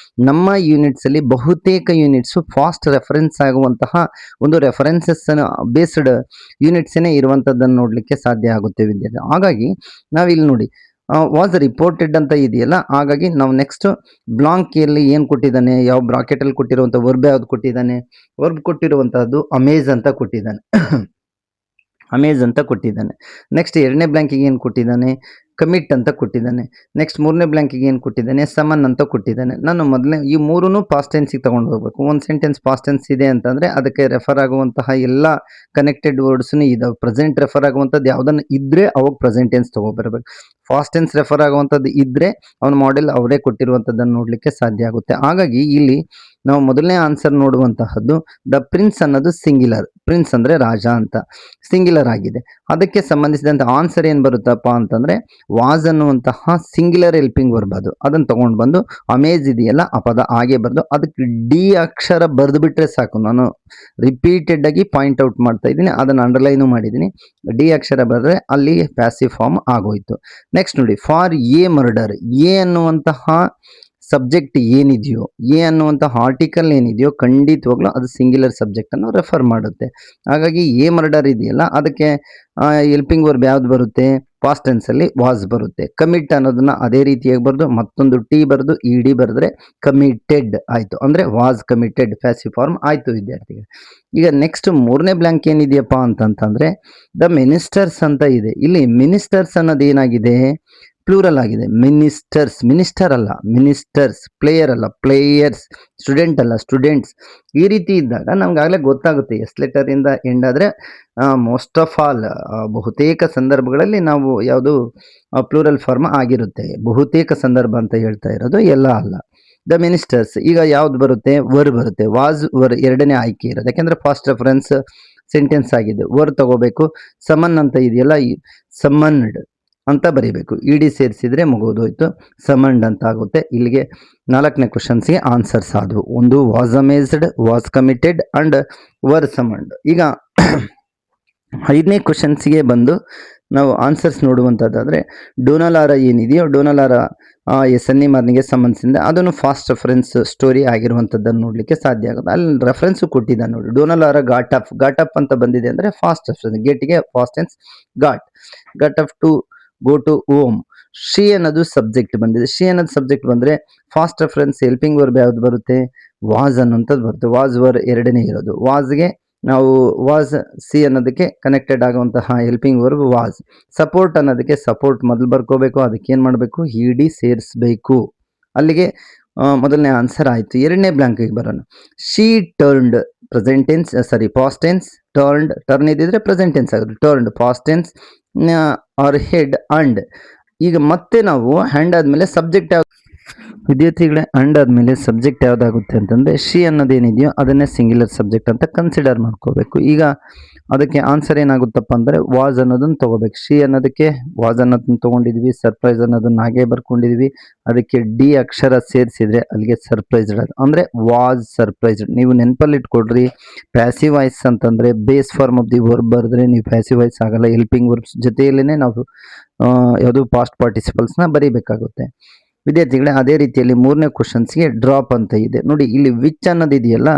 ನಮ್ಮ ಯೂನಿಟ್ಸ್ ಅಲ್ಲಿ ಬಹುತೇಕ ಯೂನಿಟ್ಸ್ ಫಾಸ್ಟ್ ರೆಫರೆನ್ಸ್ ಆಗುವಂತಹ ಒಂದು ರೆಫರೆನ್ಸಸ್ ಬೇಸ್ಡ್ ಯೂನಿಟ್ಸ್ ಇರುವಂತದ್ದನ್ನು ನೋಡ್ಲಿಕ್ಕೆ ಸಾಧ್ಯ ಆಗುತ್ತೆ ವಿದ್ಯಾರ್ಥಿ. ಹಾಗಾಗಿ ನಾವಿಲ್ಲಿ ನೋಡಿ ವಾಸ್ ರಿಪೋರ್ಟೆಡ್ ಅಂತ ಇದೆಯಲ್ಲ, ಹಾಗಾಗಿ ನಾವು ನೆಕ್ಸ್ಟ್ ಬ್ಲಾಂಕಿಯಲ್ಲಿ ಏನು ಕೊಟ್ಟಿದ್ದಾನೆ, ಯಾವ ಬ್ರಾಕೆಟಲ್ಲಿ ಕೊಟ್ಟಿರುವಂಥ ವರ್ಬ್ ಯಾವ್ದು ಕೊಟ್ಟಿದ್ದಾನೆ? ವರ್ಬ್ ಕೊಟ್ಟಿರುವಂತಹದ್ದು ಅಮೇಜ್ ಅಂತ ಕೊಟ್ಟಿದ್ದಾನೆ. ಅಮೇಜ್ ಅಂತ ಕೊಟ್ಟಿದ್ದಾನೆ. ನೆಕ್ಸ್ಟ್ ಎರಡನೇ ಬ್ಲಾಂಕಿಗೆ ಏನು ಕೊಟ್ಟಿದ್ದಾನೆ? ಕಮಿಟ್ ಅಂತ ಕೊಟ್ಟಿದ್ದಾನೆ. ನೆಕ್ಸ್ಟ್ ಮೂರನೇ ಬ್ಲಾಂಕಿಗೆ ಏನು ಕೊಟ್ಟಿದ್ದಾನೆ? ಸಮನ್ ಅಂತ ಕೊಟ್ಟಿದ್ದಾನೆ. ನಾನು ಮೊದಲನೇ ಈ ಮೂರೂ ಪಾಸ್ಟ್ ಟೆನ್ಸಿಗೆ ತಗೊಂಡು ಹೋಗ್ಬೇಕು. ಒಂದು ಸೆಂಟೆನ್ಸ್ ಪಾಸ್ಟ್ ಟೆನ್ಸ್ ಇದೆ ಅಂತಂದರೆ ಅದಕ್ಕೆ ರೆಫರ್ ಆಗುವಂತಹ ಎಲ್ಲ ಕನೆಕ್ಟೆಡ್ ವರ್ಡ್ಸ್ನು ಇದಾವೆ. ಪ್ರೆಸೆಂಟ್ ರೆಫರ್ ಆಗುವಂಥದ್ದು ಯಾವುದನ್ನು ಇದ್ದರೆ ಅವಾಗ ಪ್ರೆಸೆಂಟ್ ಟೆನ್ಸ್ ತೊಗೊಬರ್ಬೇಕು. ಫಾಸ್ಟ್ ಟೆನ್ಸ್ ರೆಫರ್ ಆಗುವಂಥದ್ದು ಇದ್ದರೆ ಅವನ ಮಾಡೆಲ್ ಅವರೇ ಕೊಟ್ಟಿರುವಂಥದ್ದನ್ನು ನೋಡಲಿಕ್ಕೆ ಸಾಧ್ಯ ಆಗುತ್ತೆ. ಹಾಗಾಗಿ ಇಲ್ಲಿ ನಾವು ಮೊದಲನೇ ಆನ್ಸರ್ ನೋಡುವಂತಹದ್ದು ದ ಪ್ರಿನ್ಸ್ ಅನ್ನೋದು ಸಿಂಗ್ಯುಲರ್. ಪ್ರಿನ್ಸ್ ಅಂದರೆ ರಾಜ ಅಂತ ಸಿಂಗ್ಯುಲರ್ ಆಗಿದೆ. ಅದಕ್ಕೆ ಸಂಬಂಧಿಸಿದಂತೆ ಆನ್ಸರ್ ಏನು ಬರುತ್ತಪ್ಪ ಅಂತಂದರೆ ವಾಸ್ ಅನ್ನುವಂತಹ ಸಿಂಗ್ಯುಲರ್ ಹೆಲ್ಪಿಂಗ್ ವರ್ಬ್ ಅದನ್ನು ತೊಗೊಂಡು ಬಂದು ಅಮೇಜ್ ಇದೆಯಲ್ಲ ಆ ಪದ ಹಾಗೆ ಬರೆದು ಅದಕ್ಕೆ ಡಿ ಅಕ್ಷರ ಬರೆದು ಬಿಟ್ಟರೆ ಸಾಕು. ನಾನು ರಿಪೀಟೆಡ್ ಆಗಿ ಪಾಯಿಂಟ್ ಔಟ್ ಮಾಡ್ತಾ ಇದ್ದೀನಿ, ಅದನ್ನು ಅಂಡರ್ಲೈನು ಮಾಡಿದ್ದೀನಿ. ಡಿ ಅಕ್ಷರ ಬರೆದ್ರೆ ಅಲ್ಲಿ ಪ್ಯಾಸಿವ್ ಫಾರ್ಮ್ ಆಗೋಯ್ತು. ನೆಕ್ಸ್ಟ್ ನೋಡಿ, ಫಾರ್ ಎ ಮರ್ಡರ್. ಎ ಅನ್ನುವಂತಹ ಸಬ್ಜೆಕ್ಟ್ ಏನಿದೆಯೋ, ಎ ಅನ್ನುವಂತಹ ಆರ್ಟಿಕಲ್ ಏನಿದೆಯೋ ಖಂಡಿತವಾಗ್ಲೂ ಅದು ಸಿಂಗ್ಯುಲರ್ ಸಬ್ಜೆಕ್ಟನ್ನು ರೆಫರ್ ಮಾಡುತ್ತೆ. ಹಾಗಾಗಿ ಎ ಮರ್ಡರ್ ಇದೆಯಲ್ಲ ಅದಕ್ಕೆ ಹೆಲ್ಪಿಂಗ್ ವರ್ಬ್ ಯಾವ್ದು ಬರುತ್ತೆ? ಪಾಸ್ಟ್ ಟೆನ್ಸಲ್ಲಿ ವಾಸ್ ಬರುತ್ತೆ. ಕಮಿಟ್ ಅನ್ನೋದನ್ನ ಅದೇ ರೀತಿಯಾಗಿ ಬರೆದು ಮತ್ತೊಂದು ಟಿ ಬರೆದು ಇ ಡಿ ಬರೆದ್ರೆ ಕಮಿಟೆಡ್ ಆಯಿತು. ಅಂದರೆ ವಾಸ್ ಕಮಿಟೆಡ್ ಪ್ಯಾಸಿವ್ ಫಾರ್ಮ್ ಆಯಿತು ವಿದ್ಯಾರ್ಥಿಗಳು. ಈಗ ನೆಕ್ಸ್ಟ್ ಮೂರನೇ ಬ್ಲಾಂಕ್ ಏನಿದೆಯಪ್ಪ ಅಂತಂತಂದರೆ ದ ಮಿನಿಸ್ಟರ್ಸ್ ಅಂತ ಇದೆ. ಇಲ್ಲಿ ಮಿನಿಸ್ಟರ್ಸ್ ಅನ್ನೋದು ಏನಾಗಿದೆ? ಪ್ಲೂರಲ್ ಆಗಿದೆ. ಮಿನಿಸ್ಟರ್ಸ್, ಮಿನಿಸ್ಟರ್ ಅಲ್ಲ ಮಿನಿಸ್ಟರ್ಸ್, ಪ್ಲೇಯರ್ ಅಲ್ಲ ಪ್ಲೇಯರ್ಸ್, ಸ್ಟೂಡೆಂಟ್ ಅಲ್ಲ ಸ್ಟೂಡೆಂಟ್ಸ್. ಈ ರೀತಿ ಇದ್ದಾಗ ನಮ್ಗಾಗಲೇ ಗೊತ್ತಾಗುತ್ತೆ ಎಸ್ ಲೆಟರ್ ಇಂದ ಎಂಡ್ ಆದರೆ ಮೋಸ್ಟ್ ಆಫ್ ಆಲ್ ಬಹುತೇಕ ಸಂದರ್ಭಗಳಲ್ಲಿ ನಾವು ಯಾವುದು ಪ್ಲೂರಲ್ ಫಾರ್ಮ್ ಆಗಿರುತ್ತೆ. ಬಹುತೇಕ ಸಂದರ್ಭ ಅಂತ ಹೇಳ್ತಾ ಇರೋದು, ಎಲ್ಲ ಅಲ್ಲ. ದ ಮಿನಿಸ್ಟರ್ಸ್ ಈಗ ಯಾವ್ದು ಬರುತ್ತೆ? ವರ್ ಬರುತ್ತೆ. ವಾಸ್ ವರ್ ಎರಡನೇ ಆಯ್ಕೆ ಇರೋದು, ಯಾಕೆಂದ್ರೆ ಫಾಸ್ಟ್ ರೆಫರೆನ್ಸ್ ಸೆಂಟೆನ್ಸ್ ಆಗಿದೆ. ವರ್ ತಗೋಬೇಕು. ಸಮನ್ ಅಂತ ಇದೆಯಲ್ಲ, ಸಮನ್ಡ್ ಅಂತ ಬರೀಬೇಕು. ಇ ಡಿ ಸೇರಿಸಿದ್ರೆ ಮುಗಿದೋಯ್ತು, ಸಮನ್ಡ್ ಅಂತ ಆಗುತ್ತೆ. ಇಲ್ಲಿಗೆ 4ನೇ ಕ್ವಶನ್ಸ್ಗೆ ಆನ್ಸರ್ಸ್ ಆದವು. ಒಂದು was amazed, was committed and were summoned. ಈಗ 5ನೇ ಕ್ವಶನ್ಸ್ಗೆ ಬಂದು ನಾವು ಆನ್ಸರ್ಸ್ ನೋಡುವಂಥದ್ದಾದರೆ ಡೋನಾಲಾರ ಏನಿದೆಯೋ, ಡೋನಾಲಾರ ಎಸ್ ಎನ್ ಇ ಮಾರ್ನಿಗೆ ಸಂಬಂಧಿಸಿದ ಅದನ್ನು ಫಾಸ್ಟ್ ರೆಫರೆನ್ಸ್ ಸ್ಟೋರಿ ಆಗಿರುವಂಥದ್ದನ್ನು ನೋಡಲಿಕ್ಕೆ ಸಾಧ್ಯ ಆಗುತ್ತೆ. ಅಲ್ಲಿ ರೆಫರೆನ್ಸು ಕೊಟ್ಟಿದ್ದಾನೆ ನೋಡಿ. ಡೋನಾಲಾರ ಗಾಟ್ ಅಪ್ ಅಂತ ಬಂದಿದೆ ಅಂದರೆ ಫಾಸ್ಟ್ ರೆಫರೆನ್ಸ್. ಗೇಟ್ಗೆ past tense got up to go to home. She ಅನ್ನೋದು ಸಬ್ಜೆಕ್ಟ್ ಬಂದಿದೆ. ಶಿ ಅನ್ನೋದು ಸಬ್ಜೆಕ್ಟ್ ಬಂದರೆ ಫಾಸ್ಟ್ ರೆಫರೆನ್ಸ್ ಹೆಲ್ಪಿಂಗ್ ವರ್ಬ್ ಯಾವ್ದು ಬರುತ್ತೆ? ವಾಸ್ ಅನ್ನೋಂಥದ್ದು ಬರುತ್ತೆ. ವಾಸ್ ವರ್ ಎರಡನೇ ಇರೋದು. ವಾಸ್ಗೆ ನಾವು ವಾಸ್ ಸಿ ಅನ್ನೋದಕ್ಕೆ ಕನೆಕ್ಟೆಡ್ ಆಗುವಂತಹ ಹೆಲ್ಪಿಂಗ್ ವರ್ಬ್ ವಾಸ್. ಸಪೋರ್ಟ್ ಅನ್ನೋದಕ್ಕೆ ಸಪೋರ್ಟ್ ಮೊದಲು ಬರ್ಕೋಬೇಕು, ಅದಕ್ಕೆ ಏನು ಮಾಡಬೇಕು? ಇ ಡಿ ಸೇರಿಸಬೇಕು. ಅಲ್ಲಿಗೆ ಮೊದಲನೇ ಆನ್ಸರ್ ಆಯಿತು. ಎರಡನೇ ಬ್ಲಾಂಕಿಗೆ ಬರೋಣ. She turned present tense, past tense turn ಇದ್ದಿದ್ರೆ ಪ್ರೆಸೆಂಟ್ ಟೆನ್ಸ್ ಆಗುತ್ತೆ, turned past tense or head and. ಈಗ ಮತ್ತೆ ನಾವು ಹ್ಯಾಂಡ್ ಆದಮೇಲೆ ಸಬ್ಜೆಕ್ಟ್ ಯಾವ್ದು ವಿದ್ಯಾರ್ಥಿಗಳೇ, ಅಂಡ್ ಆದಮೇಲೆ ಸಬ್ಜೆಕ್ಟ್ ಯಾವುದಾಗುತ್ತೆ ಅಂತಂದರೆ ಶಿ ಅನ್ನೋದೇನಿದೆಯೋ ಅದನ್ನೇ ಸಿಂಗ್ಯುಲರ್ ಸಬ್ಜೆಕ್ಟ್ ಅಂತ ಕನ್ಸಿಡರ್ ಮಾಡ್ಕೋಬೇಕು. ಈಗ ಅದಕ್ಕೆ ಆನ್ಸರ್ ಏನಾಗುತ್ತಪ್ಪ ಅಂದರೆ ವಾಸ್ ಅನ್ನೋದನ್ನು ತೊಗೋಬೇಕು. ಶಿ ಅನ್ನೋದಕ್ಕೆ ವಾಸ್ ಅನ್ನೋದನ್ನ ತೊಗೊಂಡಿದ್ವಿ, ಸರ್ಪ್ರೈಸ್ ಅನ್ನೋದನ್ನ ಹಾಗೆ ಬರ್ಕೊಂಡಿದ್ವಿ, ಅದಕ್ಕೆ ಡಿ ಅಕ್ಷರ ಸೇರಿಸಿದ್ರೆ ಅಲ್ಲಿಗೆ ಸರ್ಪ್ರೈಸ್ಡ್ ಅದು ಅಂದರೆ ವಾಸ್ ಸರ್ಪ್ರೈಸ್ಡ್. ನೀವು ನೆನಪಲ್ಲಿ ಇಟ್ಕೊಡ್ರಿ, ಪ್ಯಾಸಿವ್ ವಾಯ್ಸ್ ಅಂತಂದರೆ base form of the verb ಬರೆದ್ರೆ ನೀವು ಪ್ಯಾಸಿವ್ ವಾಯ್ಸ್ ಆಗಲ್ಲ. ಹೆಲ್ಪಿಂಗ್ ವರ್ಬ್ಸ್ ಜೊತೆಯಲ್ಲೇ ನಾವು ಯಾವುದು ಪಾಸ್ಟ್ ಪಾರ್ಟಿಸಿಪಲ್ಸ್ನ ಬರೀಬೇಕಾಗುತ್ತೆ. ವಿದ್ಯಾರ್ಥಿಗಳೇ, ಅದೇ ರೀತಿಯಲ್ಲಿ ಮೂರನೇ ಕ್ವಶನ್ಸ್ಗೆ ಡ್ರಾಪ್ ಅಂತ ಇದೆ ನೋಡಿ. ಇಲ್ಲಿ ವಿಚ್ ಅನ್ನೋದು ಇದೆಯಲ್ಲ,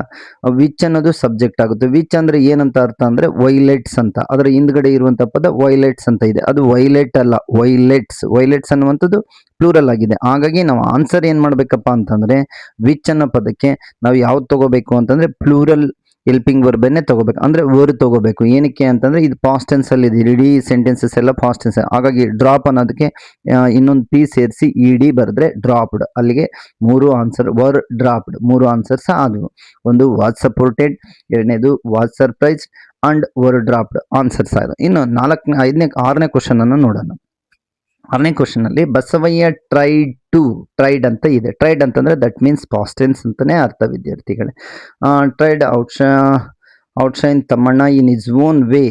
ವಿಚ್ ಅನ್ನೋದು ಸಬ್ಜೆಕ್ಟ್ ಆಗುತ್ತೆ. ವಿಚ್ ಅಂದ್ರೆ ಏನಂತ ಅರ್ಥ ಅಂದ್ರೆ ವೈಲೆಟ್ಸ್ ಅಂತ, ಅದರ ಹಿಂದ್ಗಡೆ ಇರುವಂತ ಪದ ವೈಲೆಟ್ಸ್ ಅಂತ ಇದೆ. ಅದು ವೈಲೆಟ್ ಅಲ್ಲ, ವೈಲೆಟ್ಸ್. ವೈಲೆಟ್ಸ್ ಅನ್ನುವಂಥದ್ದು ಪ್ಲೂರಲ್ ಆಗಿದೆ. ಹಾಗಾಗಿ ನಾವು ಆನ್ಸರ್ ಏನ್ ಮಾಡ್ಬೇಕಪ್ಪ ಅಂತಂದ್ರೆ ವಿಚ್ ಅನ್ನೋ ಪದಕ್ಕೆ ನಾವು ಯಾವ್ದು ತಗೋಬೇಕು ಅಂತಂದ್ರೆ ಪ್ಲೂರಲ್ ಹೆಲ್ಪಿಂಗ್ ವರ್ಬನ್ನೇ ತಗೋಬೇಕು, ಅಂದ್ರೆ ವರ್ಡ್ ತಗೋಬೇಕು. ಏನಕ್ಕೆ ಅಂತಂದ್ರೆ ಇದು ಪಾಸ್ಟ್ ಟೆನ್ಸ್ ಅಲ್ಲಿ ಇದೆ, ಇಡೀ ಸೆಂಟೆನ್ಸಸ್ ಎಲ್ಲ ಪಾಸ್ಟ್ ಟೆನ್ಸ್. ಹಾಗಾಗಿ ಡ್ರಾಪ್ ಅನ್ನೋದಕ್ಕೆ ಇನ್ನೊಂದು ಪಿ ಸೇರಿಸಿ ಇಡಿ ಬರೆದ್ರೆ ಡ್ರಾಪ್ಡ್. ಅಲ್ಲಿಗೆ ಮೂರು ಆನ್ಸರ್ ವರ್ ಡ್ರಾಪ್ಡ್, ಮೂರು ಆನ್ಸರ್ಸ್ ಆದವು. ಒಂದು ವಾಸ್ ಸಪೋರ್ಟೆಡ್, ಎರಡನೇದು was surprised and var dropped answers ಆದವು. ಇನ್ನು ಆರನೇ ಕ್ವಶನ್ ಅನ್ನು ನೋಡೋಣ. ಆರನೇ ಕ್ವಶನ್ ಅಲ್ಲಿ ಬಸವಯ್ಯ ಟ್ರೈಡ್ ಅಂತ ಇದೆ. ಟ್ರೈಡ್ ಅಂತಂದ್ರೆ ದಟ್ ಮೀನ್ಸ್ ಪಾಸ್ಟ್ ಟೆನ್ಸ್ ಅಂತಾನೆ ಅರ್ಥ ವಿದ್ಯಾರ್ಥಿಗಳೇ. Tried outshine Tammanna in his own way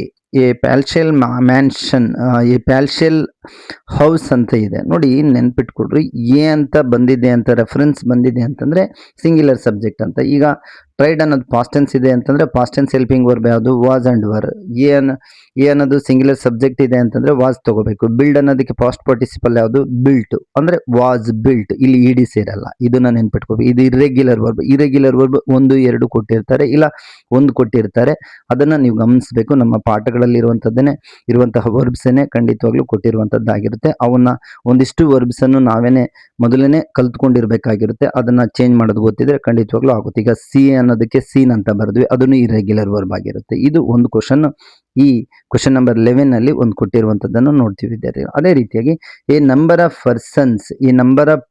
a palatial mansion, a palatial house ಅಂತ ಇದೆ ನೋಡಿ. ನೆನ್ಪಿಟ್ಕೊಡ್ರಿ, ಎ ಅಂತ ಬಂದಿದೆ ಅಂತ ರೆಫರೆನ್ಸ್ ಬಂದಿದೆ ಅಂತಂದ್ರೆ ಸಿಂಗ್ಯುಲರ್ ಸಬ್ಜೆಕ್ಟ್ ಅಂತ. ಈಗ ಟ್ರೈಡ್ ಅನ್ನೋದು ಪಾಸ್ಟ್ ಟೆನ್ಸ್ ಇದೆ ಅಂತಂದ್ರೆ ಪಾಸ್ಟ್ ಟೆನ್ಸ್ ಹೆಲ್ಪಿಂಗ್ ವರ್ಬ್ ಯಾವುದು ವಾಸ್ ಅಂಡ್ ವರ್. ಎ ಅನ್ನೋದು ಸಿಂಗ್ಯುಲರ್ ಸಬ್ಜೆಕ್ಟ್ ಇದೆ ಅಂತಂದ್ರೆ ವಾಸ್ ತಗೋಬೇಕು. ಬಿಲ್ಡ್ ಅನ್ನೋದಕ್ಕೆ ಪಾಸ್ಟ್ ಪಾರ್ಟಿಸಿಪಲ್ ಯಾವುದು ಬಿಲ್ಟ್ ಅಂದ್ರೆ ವಾಸ್ ಬಿಲ್ಟ್. ಇಲ್ಲಿ ಇಡಿ ಸೇರಲ್ಲ, ಇದನ್ನ ನೆನ್ಪಿಟ್ಕೋಬೇಕು. ಇದು ಇರ್ರೆಗ್ಯುಲರ್ ವರ್ಬ್. ಇರ್ರೆಗ್ಯುಲರ್ ವರ್ಬ್ 1, 2 ಕೊಟ್ಟಿರ್ತಾರೆ, ಇಲ್ಲ 1 ಕೊಟ್ಟಿರ್ತಾರೆ. ಅದನ್ನ ನೀವು ಗಮನಿಸಬೇಕು. ನಮ್ಮ ಪಾಠಗಳಲ್ಲಿ ಇರುವಂತಹ ವರ್ಬ್ಸ್ ಖಂಡಿತವಾಗ್ಲೂ ಕೊಟ್ಟಿರುವಂತದ್ದಾಗಿರುತ್ತೆ. ಅವನ್ನ ಒಂದಿಷ್ಟು ವರ್ಬ್ಸ್ ಅನ್ನು ನಾವೇನೆ ಮೊದಲನೇ ಕಲ್ತ್ಕೊಂಡಿರ್ಬೇಕಾಗಿರುತ್ತೆ. ಅದನ್ನ ಚೇಂಜ್ ಮಾಡೋದು ಗೊತ್ತಿದ್ರೆ ಖಂಡಿತವಾಗ್ಲೂ ಆಗುತ್ತೆ. ಈಗ ಸಿ ಅನ್ನೋದಕ್ಕೆ ಸೀನ್ ಅಂತ ಬರೆದ್ವಿ, ಅದನ್ನು ಇರ್ರೆಗ್ಯುಲರ್ ವರ್ಬ್ ಆಗಿರುತ್ತೆ. ಇದು ಒಂದು ಕ್ವಶನ್. ಈ ಕ್ವಶನ್ ನಂಬರ್ 11 ಅಲ್ಲಿ ಒಂದು ಕೊಟ್ಟಿರುವಂತದ್ದನ್ನು ನೋಡ್ತೀವಿ ವಿದ್ಯಾರ್ಥಿಗಳು. ಅದೇ ರೀತಿಯಾಗಿ ಈ number of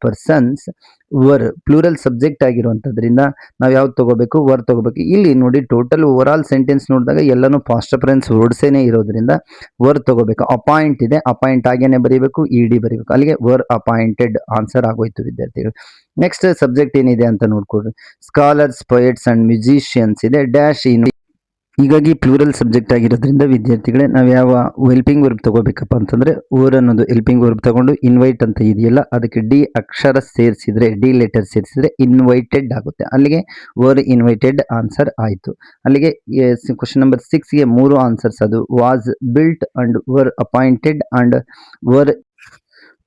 persons were plural subject ಆಗಿರುವಂತದ್ರಿಂದ ನಾವು ಯಾವ್ದು ತಗೋಬೇಕು, ವರ್ ತಗೋಬೇಕು. ಇಲ್ಲಿ ನೋಡಿ ಟೋಟಲ್ ಓವರ್ ಆಲ್ ಸೆಂಟೆನ್ಸ್ ನೋಡಿದಾಗ ಎಲ್ಲಾನು ಪಾಸ್ಟ್ ಪ್ರೆಸೆಂಟ್ ವರ್ಡ್ಸೇನೆ ಇರೋದ್ರಿಂದ ವರ್ ತಗೋಬೇಕು. ಅಪಾಯಿಂಟ್ ಇದೆ, ಅಪಾಯಿಂಟ್ ಆಗೇನೆ ಬರೀಬೇಕು, ಇಡಿ ಬರೀಬೇಕು. ಅಲ್ಲಿಗೆ ವರ್ ಅಪಾಯಿಂಟೆಡ್ ಆನ್ಸರ್ ಆಗೋಯ್ತು ವಿದ್ಯಾರ್ಥಿಗಳು. ನೆಕ್ಸ್ಟ್ ಸಬ್ಜೆಕ್ಟ್ ಏನಿದೆ ಅಂತ ನೋಡ್ಕೊಡ್ರಿ. ಸ್ಕಾಲರ್ಸ್, ಪೊಯೆಟ್ಸ್ ಅಂಡ್ ಮ್ಯೂಸಿಷಿಯನ್ಸ್ ಇದೆ. Dash in. ಹೀಗಾಗಿ ಪ್ಲೂರಲ್ ಸಬ್ಜೆಕ್ಟ್ ಆಗಿರೋದ್ರಿಂದ ವಿದ್ಯಾರ್ಥಿಗಳೇ ನಾವು ಯಾವ ಹೆಲ್ಪಿಂಗ್ ವರ್ಬ್ ತಗೋಬೇಕಪ್ಪ ಅಂತಂದ್ರೆ ಓರ್ ಅನ್ನೋದು ಹೆಲ್ಪಿಂಗ್ ವರ್ಬ್ ತಗೊಂಡು ಇನ್ವೈಟ್ ಅಂತ ಇದೆಯಲ್ಲ ಅದಕ್ಕೆ ಡಿ ಅಕ್ಷರ ಸೇರಿಸಿದ್ರೆ, ಡಿ ಲೆಟರ್ ಸೇರಿಸಿದ್ರೆ ಇನ್ವೈಟೆಡ್ ಆಗುತ್ತೆ. ಅಲ್ಲಿಗೆ ವರ್ ಇನ್ವೈಟೆಡ್ ಆನ್ಸರ್ ಆಯಿತು. ಅಲ್ಲಿಗೆ ಕ್ವಶನ್ ನಂಬರ್ 6ಗೆ 3 ಆನ್ಸರ್ಸ್. ಅದು was built and var appointed and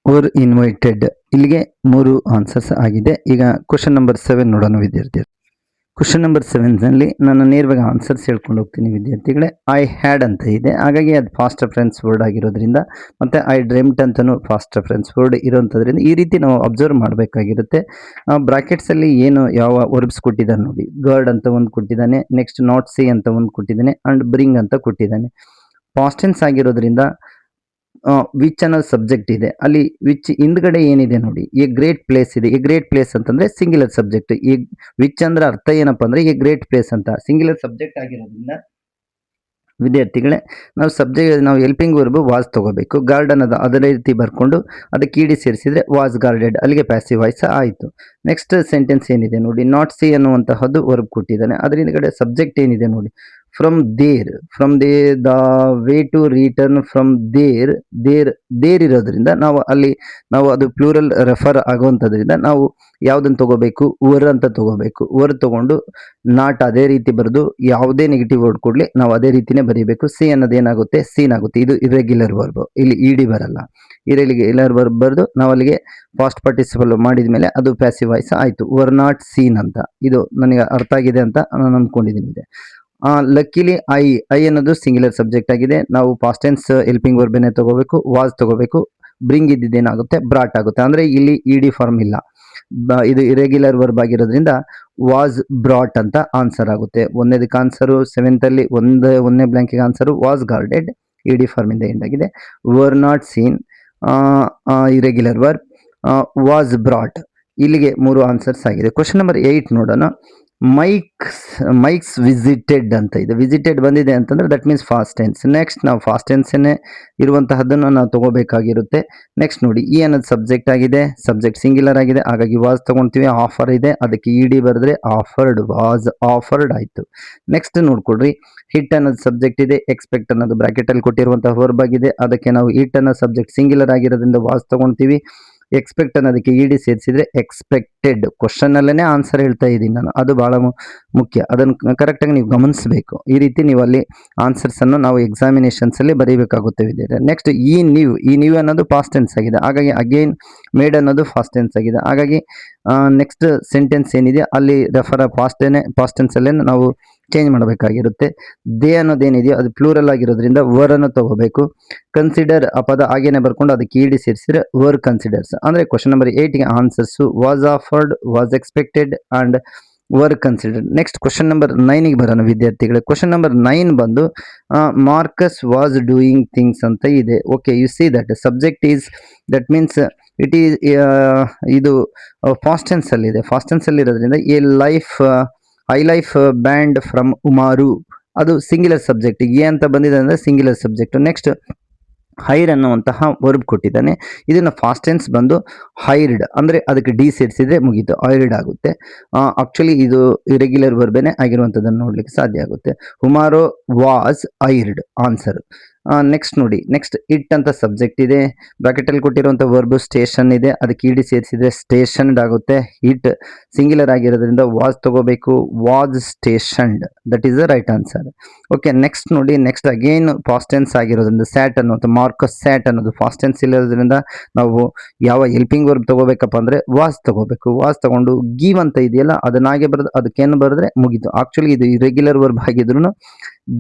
var invited. ಇಲ್ಲಿಗೆ 3 ಆನ್ಸರ್ಸ್ ಆಗಿದೆ. ಈಗ ಕ್ವಶನ್ ನಂಬರ್ 7 ನೋಡೋಣ ವಿದ್ಯಾರ್ಥಿ. ಕ್ವಶನ್ ನಂಬರ್ 7ನಲ್ಲಿ ನಾನು ನೇರವಾಗಿ ಆನ್ಸರ್ಸ್ ಹೇಳ್ಕೊಂಡು ಹೋಗ್ತೀನಿ ವಿದ್ಯಾರ್ಥಿಗಳೇ. ಐ ಹ್ಯಾಡ್ ಅಂತ ಇದೆ, ಹಾಗಾಗಿ ಅದು ಫಾಸ್ಟ್ ರೆಫರೆನ್ಸ್ ವರ್ಡ್ ಆಗಿರೋದ್ರಿಂದ, ಮತ್ತು ಐ ಡ್ರೀಮ್ಡ್ ಅಂತಲೂ ಫಾಸ್ಟ್ ರೆಫರೆನ್ಸ್ ವರ್ಡ್ ಇರೋಂಥದ್ರಿಂದ ಈ ರೀತಿ ನಾವು ಅಬ್ಸರ್ವ್ ಮಾಡಬೇಕಾಗಿರುತ್ತೆ. ಬ್ರಾಕೆಟ್ಸಲ್ಲಿ ಯಾವ ವರ್ಬ್ಸ್ ಕೊಟ್ಟಿದ್ದಾನೆ ನೋಡಿ. ಗರ್ಡ್ ಅಂತ ಒಂದು ಕೊಟ್ಟಿದ್ದಾನೆ, ನೆಕ್ಸ್ಟ್ ನಾಟ್ ಸಿ ಅಂತ ಒಂದು ಕೊಟ್ಟಿದ್ದಾನೆ, ಅಂಡ್ ಬ್ರಿಂಗ್ ಅಂತ ಕೊಟ್ಟಿದ್ದಾನೆ. ಪಾಸ್ಟ್ ಟೆನ್ಸ್ ಆಗಿರೋದ್ರಿಂದ ವಿಚ್ ಅನ್ನೋದು ಸಬ್ಜೆಕ್ಟ್ ಇದೆ. ಅಲ್ಲಿ ವಿಚ್ ಹಿಂದ್ಗಡೆ ಏನಿದೆ ನೋಡಿ, ಎ ಗ್ರೇಟ್ ಪ್ಲೇಸ್ ಇದೆ. ಎ ಗ್ರೇಟ್ ಪ್ಲೇಸ್ ಅಂತಂದ್ರೆ ಸಿಂಗ್ಯುಲರ್ ಸಬ್ಜೆಕ್ಟ್. ಈ ವಿಚ್ ಅಂದ್ರೆ ಅರ್ಥ ಏನಪ್ಪಾ ಅಂದ್ರೆ ಎ ಗ್ರೇಟ್ ಪ್ಲೇಸ್ ಅಂತ ಸಿಂಗ್ಯುಲರ್ ಸಬ್ಜೆಕ್ಟ್ ಆಗಿರೋದ್ರಿಂದ ವಿದ್ಯಾರ್ಥಿಗಳೇ ನಾವು ಹೆಲ್ಪಿಂಗ್ ವರ್ಬ್ ವಾಸ್ ತಗೋಬೇಕು. ಗಾರ್ಡನ್ ಅದೇ ರೀತಿ ಬರ್ಕೊಂಡು ಅದಕ್ಕೆ ಇಡಿ ಸೇರಿಸಿದ್ರೆ ವಾಸ್ ಗಾರ್ಡೆಡ್. ಅಲ್ಲಿಗೆ ಪ್ಯಾಸಿವ್ ವಾಯ್ಸ್ ಆಯಿತು. ನೆಕ್ಸ್ಟ್ ಸೆಂಟೆನ್ಸ್ ಏನಿದೆ ನೋಡಿ, ನಾಟ್ ಸಿ ಅನ್ನುವಂತಹದ್ದು ವರ್ಬ್ ಕೊಟ್ಟಿದ್ದಾನೆ. ಅದರ ಹಿಂದ್ಗಡೆ ಸಬ್ಜೆಕ್ಟ್ ಏನಿದೆ ನೋಡಿ, from there the way to return from there ಇರೋದ್ರಿಂದ ನಾವು ಅದು ಪ್ಲೂರಲ್ ರೆಫರ್ ಆಗುವಂಥದ್ರಿಂದ ನಾವು ಯಾವುದನ್ನು ತಗೋಬೇಕು, ವರ್ ಅಂತ ತಗೋಬೇಕು. ವರ್ ತಗೊಂಡು ನಾಟ್ ಅದೇ ರೀತಿ ಬರೆದು ಯಾವುದೇ ನೆಗೆಟಿವ್ ವರ್ಡ್ ಕೊಡಲಿ ನಾವು ಅದೇ ರೀತಿನೇ ಬರೀಬೇಕು. ಸಿ ಅನ್ನೋದು ಏನಾಗುತ್ತೆ, ಸೀನ್ ಆಗುತ್ತೆ. ಇದು ಇರ್ರೆಗ್ಯುಲರ್ ವರ್ಬ್, ಇಲ್ಲಿ ಇಡಿ ಬರಲ್ಲ. ಇರ್ರೆಗ್ಯುಲರ್ ವರ್ಬ್ ಬರೆದು ನಾವು ಅಲ್ಲಿಗೆ ಪಾಸ್ಟ್ ಪಾರ್ಟಿಸಿಪಲ್ ಮಾಡಿದ ಮೇಲೆ ಅದು ಪ್ಯಾಸಿವ್ ವಾಯ್ಸ್ ಆಯಿತು. ವರ್ ನಾಟ್ ಸೀನ್ ಅಂತ. ಇದು ನನಗೆ ಅರ್ಥ ಆಗಿದೆ ಅಂತ ನಾನು ಅಂದ್ಕೊಂಡಿದ್ದೀನಿ. ಲಕ್ಕಿಲಿ ಐ ಅನ್ನೋದು ಸಿಂಗ್ಯುಲರ್ ಸಬ್ಜೆಕ್ಟ್ ಆಗಿದೆ. ನಾವು ಪಾಸ್ಟ್ ಟೆನ್ಸ್ ಹೆಲ್ಪಿಂಗ್ ವರ್ಬನ್ನೇ ತಗೋಬೇಕು. ವಾಸ್ ತಗೋಬೇಕು. ಬ್ರಿಂಗ್ ಇದ್ದಿದ್ದೇನಾಗುತ್ತೆ, ಬ್ರಾಟ್ ಆಗುತ್ತೆ. ಅಂದ್ರೆ ಇಲ್ಲಿ ಇಡಿ ಫಾರ್ಮ್ ಇಲ್ಲ, ಇದು ಇರೆಗ್ಯುಲರ್ ವರ್ಬ್ ಆಗಿರೋದ್ರಿಂದ ವಾಸ್ ಬ್ರಾಟ್ ಅಂತ ಆನ್ಸರ್ ಆಗುತ್ತೆ. ಒಂದನೇದಕ್ಕೆ ಆನ್ಸರು 7th ಅಲ್ಲಿ ಒಂದನೇ ಬ್ಲಾಂಕಿಗೆ answer was guarded, ED form ಇಂದ ಎಂಡ್ ಆಗಿದೆ. Were not seen irregular verb, was brought. ಇಲ್ಲಿಗೆ 3 ಆನ್ಸರ್ಸ್ ಆಗಿದೆ. ಕ್ವಶನ್ ನಂಬರ್ 8 ನೋಡೋಣ. ಮೈಕ್ಸ್ ಮೈಕ್ಸ್ ವಿಸಿಟೆಡ್ ಅಂತ ಇದೆ. ವಿಸಿಟೆಡ್ ಬಂದಿದೆ ಅಂತಂದ್ರೆ that means past tense. Next ನಾವು ಫಾಸ್ಟ್ ಟೆನ್ಸನ್ನೇ ಇರುವಂತಹದ್ದನ್ನು ನಾವು ತಗೋಬೇಕಾಗಿರುತ್ತೆ. ನೆಕ್ಸ್ಟ್ ನೋಡಿ ಈ ಅನ್ನೋದು ಸಬ್ಜೆಕ್ಟ್ ಆಗಿದೆ, ಸಬ್ಜೆಕ್ಟ್ ಸಿಂಗ್ಯುಲರ್ ಆಗಿದೆ, ಹಾಗಾಗಿ ವಾಸ್ ತಗೊಳ್ತೀವಿ. ಆಫರ್ ಇದೆ, ಅದಕ್ಕೆ ಇಡಿ ಬರೆದ್ರೆ ಆಫರ್ಡ್, ವಾಸ್ ಆಫರ್ಡ್ ಆಯ್ತು. ನೆಕ್ಸ್ಟ್ ನೋಡ್ಕೊಡ್ರಿ, ಹಿಟ್ ಅನ್ನೋದು ಸಬ್ಜೆಕ್ಟ್ ಇದೆ, ಎಕ್ಸ್ಪೆಕ್ಟ್ ಅನ್ನೋದು ಬ್ರಾಕೆಟ್ ಅಲ್ಲಿ ಕೊಟ್ಟಿರುವಂತಹ ವರ್ಬ್ ಆಗಿದೆ, ಅದಕ್ಕೆ ನಾವು ಹಿಟ್ ಅನ್ನೋ ಸಬ್ಜೆಕ್ಟ್ ಸಿಂಗ್ಯುಲರ್ ಆಗಿರೋದ್ರಿಂದ ವಾಸ್ ತಗೊಳ್ತೀವಿ. ಎಕ್ಸ್ಪೆಕ್ಟ್ ಅನ್ನೋದಕ್ಕೆ ಇಡಿ ಸೇರಿಸಿದ್ರೆ ಎಕ್ಸ್ಪೆಕ್ಟೆಡ್. ಕ್ವಶನ್ ಅಲ್ಲೇ ಆನ್ಸರ್ ಹೇಳ್ತಾ ಇದ್ದೀನಿ ನಾನು, ಅದು ಬಹಳ ಮುಖ್ಯ. ಅದನ್ನು ಕರೆಕ್ಟಾಗಿ ನೀವು ಗಮನಿಸಬೇಕು. ಈ ರೀತಿ ನೀವು ಅಲ್ಲಿ ಆನ್ಸರ್ಸ್ ಅನ್ನು ನಾವು ಎಕ್ಸಾಮಿನೇಷನ್ಸ್ ಅಲ್ಲಿ ಬರೀಬೇಕಾಗುತ್ತೆ ವಿದ್ಯಾರ್ಥಿ. ನೆಕ್ಸ್ಟ್ ಈ ನ್ಯೂ ಅನ್ನೋದು ಪಾಸ್ಟ್ ಟೆನ್ಸ್ ಆಗಿದೆ, ಹಾಗಾಗಿ ಅಗೈನ್ ಮೇಡ್ ಅನ್ನೋದು ಫಾಸ್ಟ್ ಟೆನ್ಸ್ ಆಗಿದೆ. ಹಾಗಾಗಿ ನೆಕ್ಸ್ಟ್ ಸೆಂಟೆನ್ಸ್ ಏನಿದೆ ಅಲ್ಲಿ ರೆಫರ್ ಪಾಸ್ಟ್ ಟೆನ್ಸ್ ಅಲ್ಲೇ ನಾವು ಚೇಂಜ್ ಮಾಡಬೇಕಾಗಿರುತ್ತೆ. ದೇ ಅನ್ನೋದೇನಿದೆಯೋ ಅದು ಪ್ಲೂರಲ್ ಆಗಿರೋದ್ರಿಂದ ವರ್ ಅನ್ನು ತಗೋಬೇಕು. ಕನ್ಸಿಡರ್ ಆ ಪದ ಹಾಗೇನೆ ಬರ್ಕೊಂಡು ಅದಕ್ಕೆ ಇಡಿ ಸೇರಿಸಿದ್ರೆ ವರ್ ಕನ್ಸಿಡರ್ಸ್. ಅಂದ್ರೆ ಕ್ವಶನ್ ನಂಬರ್ 8ಗೆ answers was afforded, was expected and were considered. Next question number 9ಗೆ ಬರೋಣ ವಿದ್ಯಾರ್ಥಿಗಳೇ. ಕ್ವಶನ್ ನಂಬರ್ 9 ಬಂದು ಮಾರ್ಕಸ್ ವಾಸ್ ಡೂಯಿಂಗ್ ಥಿಂಗ್ಸ್ ಅಂತ ಇದೆ. Okay, U see that subject is, that means it is ಇದು past tense ಅಲ್ಲಿ ಇದೆ. ಫಾಸ್ಟ್ ಟೆನ್ಸ್ ಅಲ್ಲಿ ಇರೋದ್ರಿಂದ ಐ ಲೈಫ್ ಬ್ಯಾಂಡ್ ಫ್ರಮ್ ಉಮಾರು, ಅದು ಸಿಂಗ್ಯುಲರ್ ಸಬ್ಜೆಕ್ಟ್. ಎ ಅಂತ ಬಂದಿದೆ ಅಂದರೆ ಸಿಂಗ್ಯುಲರ್ ಸಬ್ಜೆಕ್ಟ್. ನೆಕ್ಸ್ಟ್ ಹೈರ್ ಅನ್ನುವಂತಹ ವರ್ಬ್ ಕೊಟ್ಟಿದ್ದಾನೆ. ಇದನ್ನು ಫಾಸ್ಟ್ ಟೆನ್ಸ್ ಬಂದು ಹೈರ್ಡ್, ಅಂದರೆ ಅದಕ್ಕೆ ಡಿ ಸೇರಿಸಿದ್ರೆ ಮುಗೀತು, ಹೈರ್ಡ್ ಆಗುತ್ತೆ. ಆಕ್ಚುಲಿ ಇದು ಇರೆಗ್ಯುಲರ್ ವರ್ಬೇನೆ ಆಗಿರುವಂಥದ್ದನ್ನು ನೋಡ್ಲಿಕ್ಕೆ ಸಾಧ್ಯ ಆಗುತ್ತೆ. ಹುಮಾರೋ ವಾಸ್ ಹೈರ್ಡ್ ಆನ್ಸರ್. ನೆಕ್ಸ್ಟ್ ನೋಡಿ, ನೆಕ್ಸ್ಟ್ ಇಟ್ ಅಂತ ಸಬ್ಜೆಕ್ಟ್ ಇದೆ, ಬ್ರಾಕೆಟಲ್ಲಿ ಕೊಟ್ಟಿರುವಂಥ ವರ್ಬ್ ಸ್ಟೇಷನ್ ಇದೆ, ಅದಕ್ಕೆ ಇಡಿ ಸೇರಿಸಿದ್ರೆ ಸ್ಟೇಷನ್ಡ್ ಆಗುತ್ತೆ. ಇಟ್ ಸಿಂಗ್ಯುಲರ್ ಆಗಿರೋದ್ರಿಂದ ವಾಸ್ ತಗೋಬೇಕು, was stationed, that is the right answer. Okay, next ನೋಡಿ, ನೆಕ್ಸ್ಟ್ ಅಗೇನ್ ಫಾಸ್ಟ್ ಟೆನ್ಸ್ ಆಗಿರೋದ್ರಿಂದ ಸ್ಯಾಟ್ ಅನ್ನೋದು, ಮಾರ್ಕಸ್ ಸ್ಯಾಟ್ ಅನ್ನೋದು ಫಾಸ್ಟ್ ಟೆನ್ಸ್ ಇರೋದ್ರಿಂದ ನಾವು ಯಾವ ಹೆಲ್ಪಿಂಗ್ ವರ್ಬ್ ತಗೋಬೇಕಪ್ಪ ಅಂದರೆ ವಾಸ್ ತಗೋಬೇಕು. ವಾಸ್ ತಗೊಂಡು ಗಿವ್ ಅಂತ ಇದೆಯಲ್ಲ ಅದನ್ನಾಗೆ ಬರೆದು ಅದಕ್ಕೇನು ಬರೆದ್ರೆ ಮುಗೀತು. ಆಕ್ಚುಲಿ ಇದು ಇರೆಗ್ಯುಲರ್ ವರ್ಬ್ ಆಗಿದ್ರು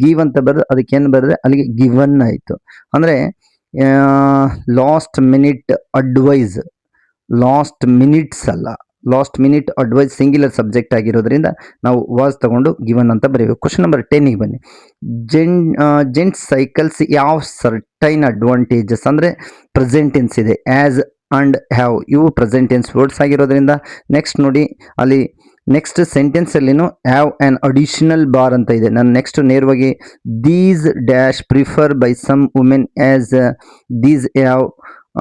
ಗಿವ್ ಅಂತ ಬರೆದು ಅದಕ್ಕೇನು ಬರೆದ್ರೆ ಅಲ್ಲಿಗೆ ಗಿವನ್ ಆಯಿತು. ಅಂದರೆ last minute advice, last minutes ಅಲ್ಲ, last minute advice singular subject ಆಗಿರೋದ್ರಿಂದ ನಾವು ವಾಸ್ ತಗೊಂಡು ಗಿವನ್ ಅಂತ ಬರೀಬೇಕು. ಕ್ವಶನ್ ನಂಬರ್ 10ಗೆ ಬನ್ನಿ. ಜೆಂಟ್ ಸೈಕಲ್ಸ್ ಯಾವ ಸರ್ಟೈನ್ ಅಡ್ವಾಂಟೇಜಸ್, ಅಂದರೆ ಪ್ರೆಸೆಂಟ್ ಟೆನ್ಸ್ ಇದೆ, ಆ್ಯಸ್ ಅಂಡ್ ಹ್ಯಾವ್, ಇವು ಪ್ರೆಸೆಂಟ್ ಟೆನ್ಸ್ ವರ್ಡ್ಸ್ ಆಗಿರೋದ್ರಿಂದ. ನೆಕ್ಸ್ಟ್ ನೋಡಿ ಅಲ್ಲಿ ನೆಕ್ಸ್ಟ್ ಸೆಂಟೆನ್ಸಲ್ಲಿನೂ ಹ್ಯಾವ್ ಆ್ಯನ್ ಅಡಿಷನಲ್ ಬಾರ್ ಅಂತ ಇದೆ. ನಾನು ನೆಕ್ಸ್ಟ್ ನೇರವಾಗಿ these dash prefer by some women as these have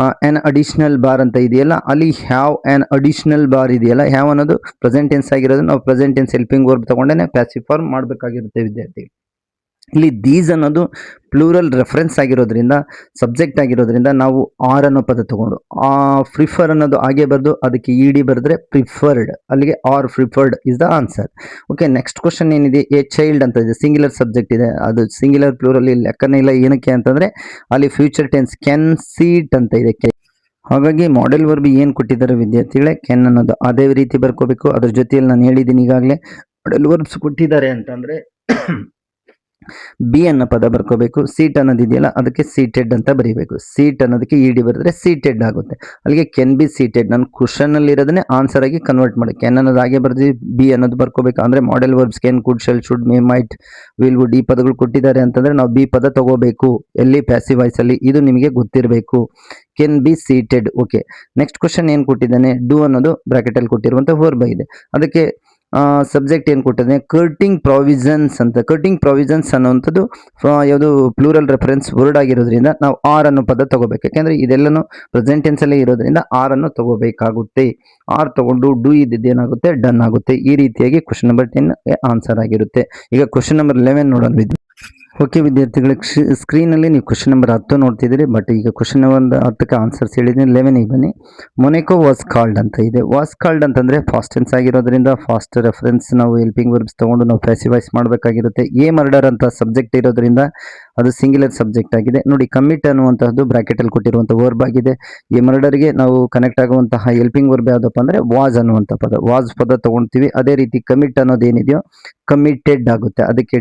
an additional bar ಅಂತ ಇದೆಯಲ್ಲ, ಅಲ್ಲಿ ಹ್ಯಾವ್ ಆ್ಯನ್ ಅಡಿಷನಲ್ ಬಾರ್ ಇದೆಯಲ್ಲ, ಹ್ಯಾವ್ ಅನ್ನೋದು ಪ್ರೆಸೆಂಟ್ ಟೆನ್ಸ್ ಆಗಿರೋದು, ನಾವು ಪ್ರೆಸೆಂಟ್ ಟೆನ್ಸ್ ಹೆಲ್ಪಿಂಗ್ ವರ್ಬ್ ತಗೊಂಡೇ ಪ್ಯಾಸಿವ್ ಫಾರ್ಮ್ ಮಾಡಬೇಕಾಗಿರುತ್ತೆ ವಿದ್ಯಾರ್ಥಿ. ಇಲ್ಲಿ ದೀಸ್ ಅನ್ನೋದು ಪ್ಲೂರಲ್ ರೆಫರೆನ್ಸ್ ಆಗಿರೋದ್ರಿಂದ, ಸಬ್ಜೆಕ್ಟ್ ಆಗಿರೋದ್ರಿಂದ ನಾವು ಆರ್ ಅನ್ನೋ ಪದ ತಗೊಂಡು ಪ್ರಿಫರ್ ಅನ್ನೋದು ಹಾಗೆ ಬರೆದು ಅದಕ್ಕೆ ಇಡಿ ಬರೆದ್ರೆ ಪ್ರಿಫರ್ಡ್, ಅಲ್ಲಿಗೆ or preferred is the answer. Okay, next question ಏನಿದೆ, ಎ ಚೈಲ್ಡ್ ಅಂತ ಇದೆ, ಸಿಂಗ್ಯುಲರ್ ಸಬ್ಜೆಕ್ಟ್ ಇದೆ, ಅದು ಸಿಂಗ್ಯುಲರ್ ಪ್ಲೂರಲ್ ಲೆಕ್ಕನೇ ಇಲ್ಲ. ಏನಕ್ಕೆ ಅಂತಂದರೆ ಅಲ್ಲಿ ಫ್ಯೂಚರ್ ಟೆನ್ಸ್ ಕ್ಯಾನ್ ಸೀಟ್ ಅಂತ ಇದೆ. ಹಾಗಾಗಿ ಮಾಡೆಲ್ ವರ್ಬ್ ಏನು ಕೊಟ್ಟಿದ್ದಾರೆ ವಿದ್ಯಾರ್ಥಿಗಳೇ, ಕ್ಯಾನ್ ಅನ್ನೋದು ಅದೇ ರೀತಿ ಬರ್ಕೋಬೇಕು. ಅದ್ರ ಜೊತೆಯಲ್ಲಿ ನಾನು ಹೇಳಿದ್ದೀನಿ ಈಗಾಗಲೇ, ಮಾಡೆಲ್ ವರ್ಬ್ಸ್ ಕೊಟ್ಟಿದ್ದಾರೆ ಅಂತಂದರೆ ಬಿ ಅನ್ನೋ ಪದ ಬರ್ಕೋಬೇಕು. ಸೀಟ್ ಅನ್ನೋದಿದೆಯಲ್ಲ ಅದಕ್ಕೆ ಸೀಟೆಡ್ ಅಂತ ಬರೀಬೇಕು. ಸೀಟ್ ಅನ್ನೋದಕ್ಕೆ ಇಡಿ ಬರೆದ್ರೆ ಸೀಟೆಡ್ ಆಗುತ್ತೆ. ಅಲ್ಲಿಗೆ ಕೆನ್ ಬಿ ಸೀಟೆಡ್, ನಾನು ಕ್ವಶನ್ ಇರೋದನ್ನೇ ಆನ್ಸರ್ ಆಗಿ ಕನ್ವರ್ಟ್ ಮಾಡಿ ಕ್ಯಾನ್ ಅನ್ನೋದು ಹಾಗೆ ಬರ್ದು ಬಿ ಅನ್ನೋದು ಬರ್ಕೋಬೇಕು. ಅಂದರೆ modal verbs can, could, shall, should, may, might, will, would ಈ ಪದಗಳು ಕೊಟ್ಟಿದ್ದಾರೆ ಅಂತಂದರೆ ನಾವು ಬಿ ಪದ ತಗೋಬೇಕು. ಎಲ್ಲಿ ಪ್ಯಾಸಿವ್ ವಾಯ್ಸ್ ಅಲ್ಲಿ, ಇದು ನಿಮಗೆ ಗೊತ್ತಿರಬೇಕು. Ken be seated. Okay, next question ಏನು ಕೊಟ್ಟಿದ್ದಾನೆ, ಡೂ ಅನ್ನೋದು ಬ್ರಾಕೆಟಲ್ಲಿ ಕೊಟ್ಟಿರುವಂಥ ವರ್ಬ್ ಇದೆ, ಅದಕ್ಕೆ ಸಬ್ಜೆಕ್ಟ್ ಏನು ಕೊಟ್ಟಿದೆ, ಕರ್ಟಿಂಗ್ ಪ್ರಾವಿಷನ್ಸ್ ಅಂತ. ಕರ್ಟಿಂಗ್ ಪ್ರಾವಿಷನ್ಸ್ ಅನ್ನುವಂಥದ್ದು ಯಾವುದು ಪ್ಲೂರಲ್ ರೆಫರೆನ್ಸ್ ವರ್ಡ್ ಆಗಿರೋದ್ರಿಂದ ನಾವು ಆರ್ ಅನ್ನೋ ಪದ ತಗೋಬೇಕು. ಯಾಕೆಂದರೆ ಇದೆಲ್ಲನೂ ಪ್ರೆಸೆಂಟ್ ಟೆನ್ಸಲ್ಲೇ ಇರೋದ್ರಿಂದ ಆರ್ ಅನ್ನು ತಗೋಬೇಕಾಗುತ್ತೆ. ಆರ್ ತಗೊಂಡು ಡೂ ಇದ್ದೇನಾಗುತ್ತೆ, ಡನ್ ಆಗುತ್ತೆ. ಈ ರೀತಿಯಾಗಿ ಕ್ವಶನ್ ನಂಬರ್ 10 ಆನ್ಸರ್ ಆಗಿರುತ್ತೆ. ಈಗ ಕ್ವಶನ್ ನಂಬರ್ 11 ನೋಡೋಣ. ಓಕೆ ವಿದ್ಯಾರ್ಥಿಗಳಿಗೆ, ಸ್ಕ್ರೀನಲ್ಲಿ ನೀವು ಕ್ವಶನ್ ನಂಬರ್ 10 ನೋಡ್ತಿದ್ದೀರಿ, ಬಟ್ ಈಗ ಕ್ವಶನ್ ನಂಬರ್ 10ಕ್ಕೆ ಆನ್ಸರ್ಸ್ ಹೇಳಿದ್ದೀನಿ. 11ಗೆ ಬನ್ನಿ. ಮೊನೆಕೋ ವಾಸ್ ಕಾಲ್ಡ್ ಅಂತ ಇದೆ. ವಾಸ್ ಕಾಲ್ಡ್ ಅಂತಂದರೆ ಫಾಸ್ಟ್ ಟೆನ್ಸ್ ಆಗಿರೋದ್ರಿಂದ ಫಾಸ್ಟ್ ರೆಫರೆನ್ಸ್ ನಾವು ಹೆಲ್ಪಿಂಗ್ ವರ್ಬ್ಸ್ ತೊಗೊಂಡು ನಾವು ಪ್ಯಾಸಿವೈಸ್ ಮಾಡಬೇಕಾಗಿರುತ್ತೆ. ಎ ಮರ್ಡರ್ ಅಂತ ಸಬ್ಜೆಕ್ಟ್ ಇರೋದ್ರಿಂದ ಅದು ಸಿಂಗ್ಯುಲರ್ ಸಬ್ಜೆಕ್ಟ್ ಆಗಿದೆ. ನೋಡಿ, ಕಮಿಟ್ ಅನ್ನುವಂಥದ್ದು ಬ್ರಾಕೆಟಲ್ಲಿ ಕೊಟ್ಟಿರುವಂಥ ವರ್ಬ್ ಆಗಿದೆ. ಎ ಮರ್ಡರ್ಗೆ ನಾವು ಕನೆಕ್ಟ್ ಆಗುವಂತಹ ಹೆಲ್ಪಿಂಗ್ ವರ್ಬ್ ಯಾವುದಪ್ಪ ಅಂದರೆ ವಾಸ್ ಅನ್ನುವಂಥ ಪದ, ವಾಸ್ ಪದ ತೊಗೊಳ್ತೀವಿ. ಅದೇ ರೀತಿ ಕಮಿಟ್ ಅನ್ನೋದೇನಿದೆಯೋ ಕಮಿಟೆಡ್ ಆಗುತ್ತೆ. ಅದಕ್ಕೆ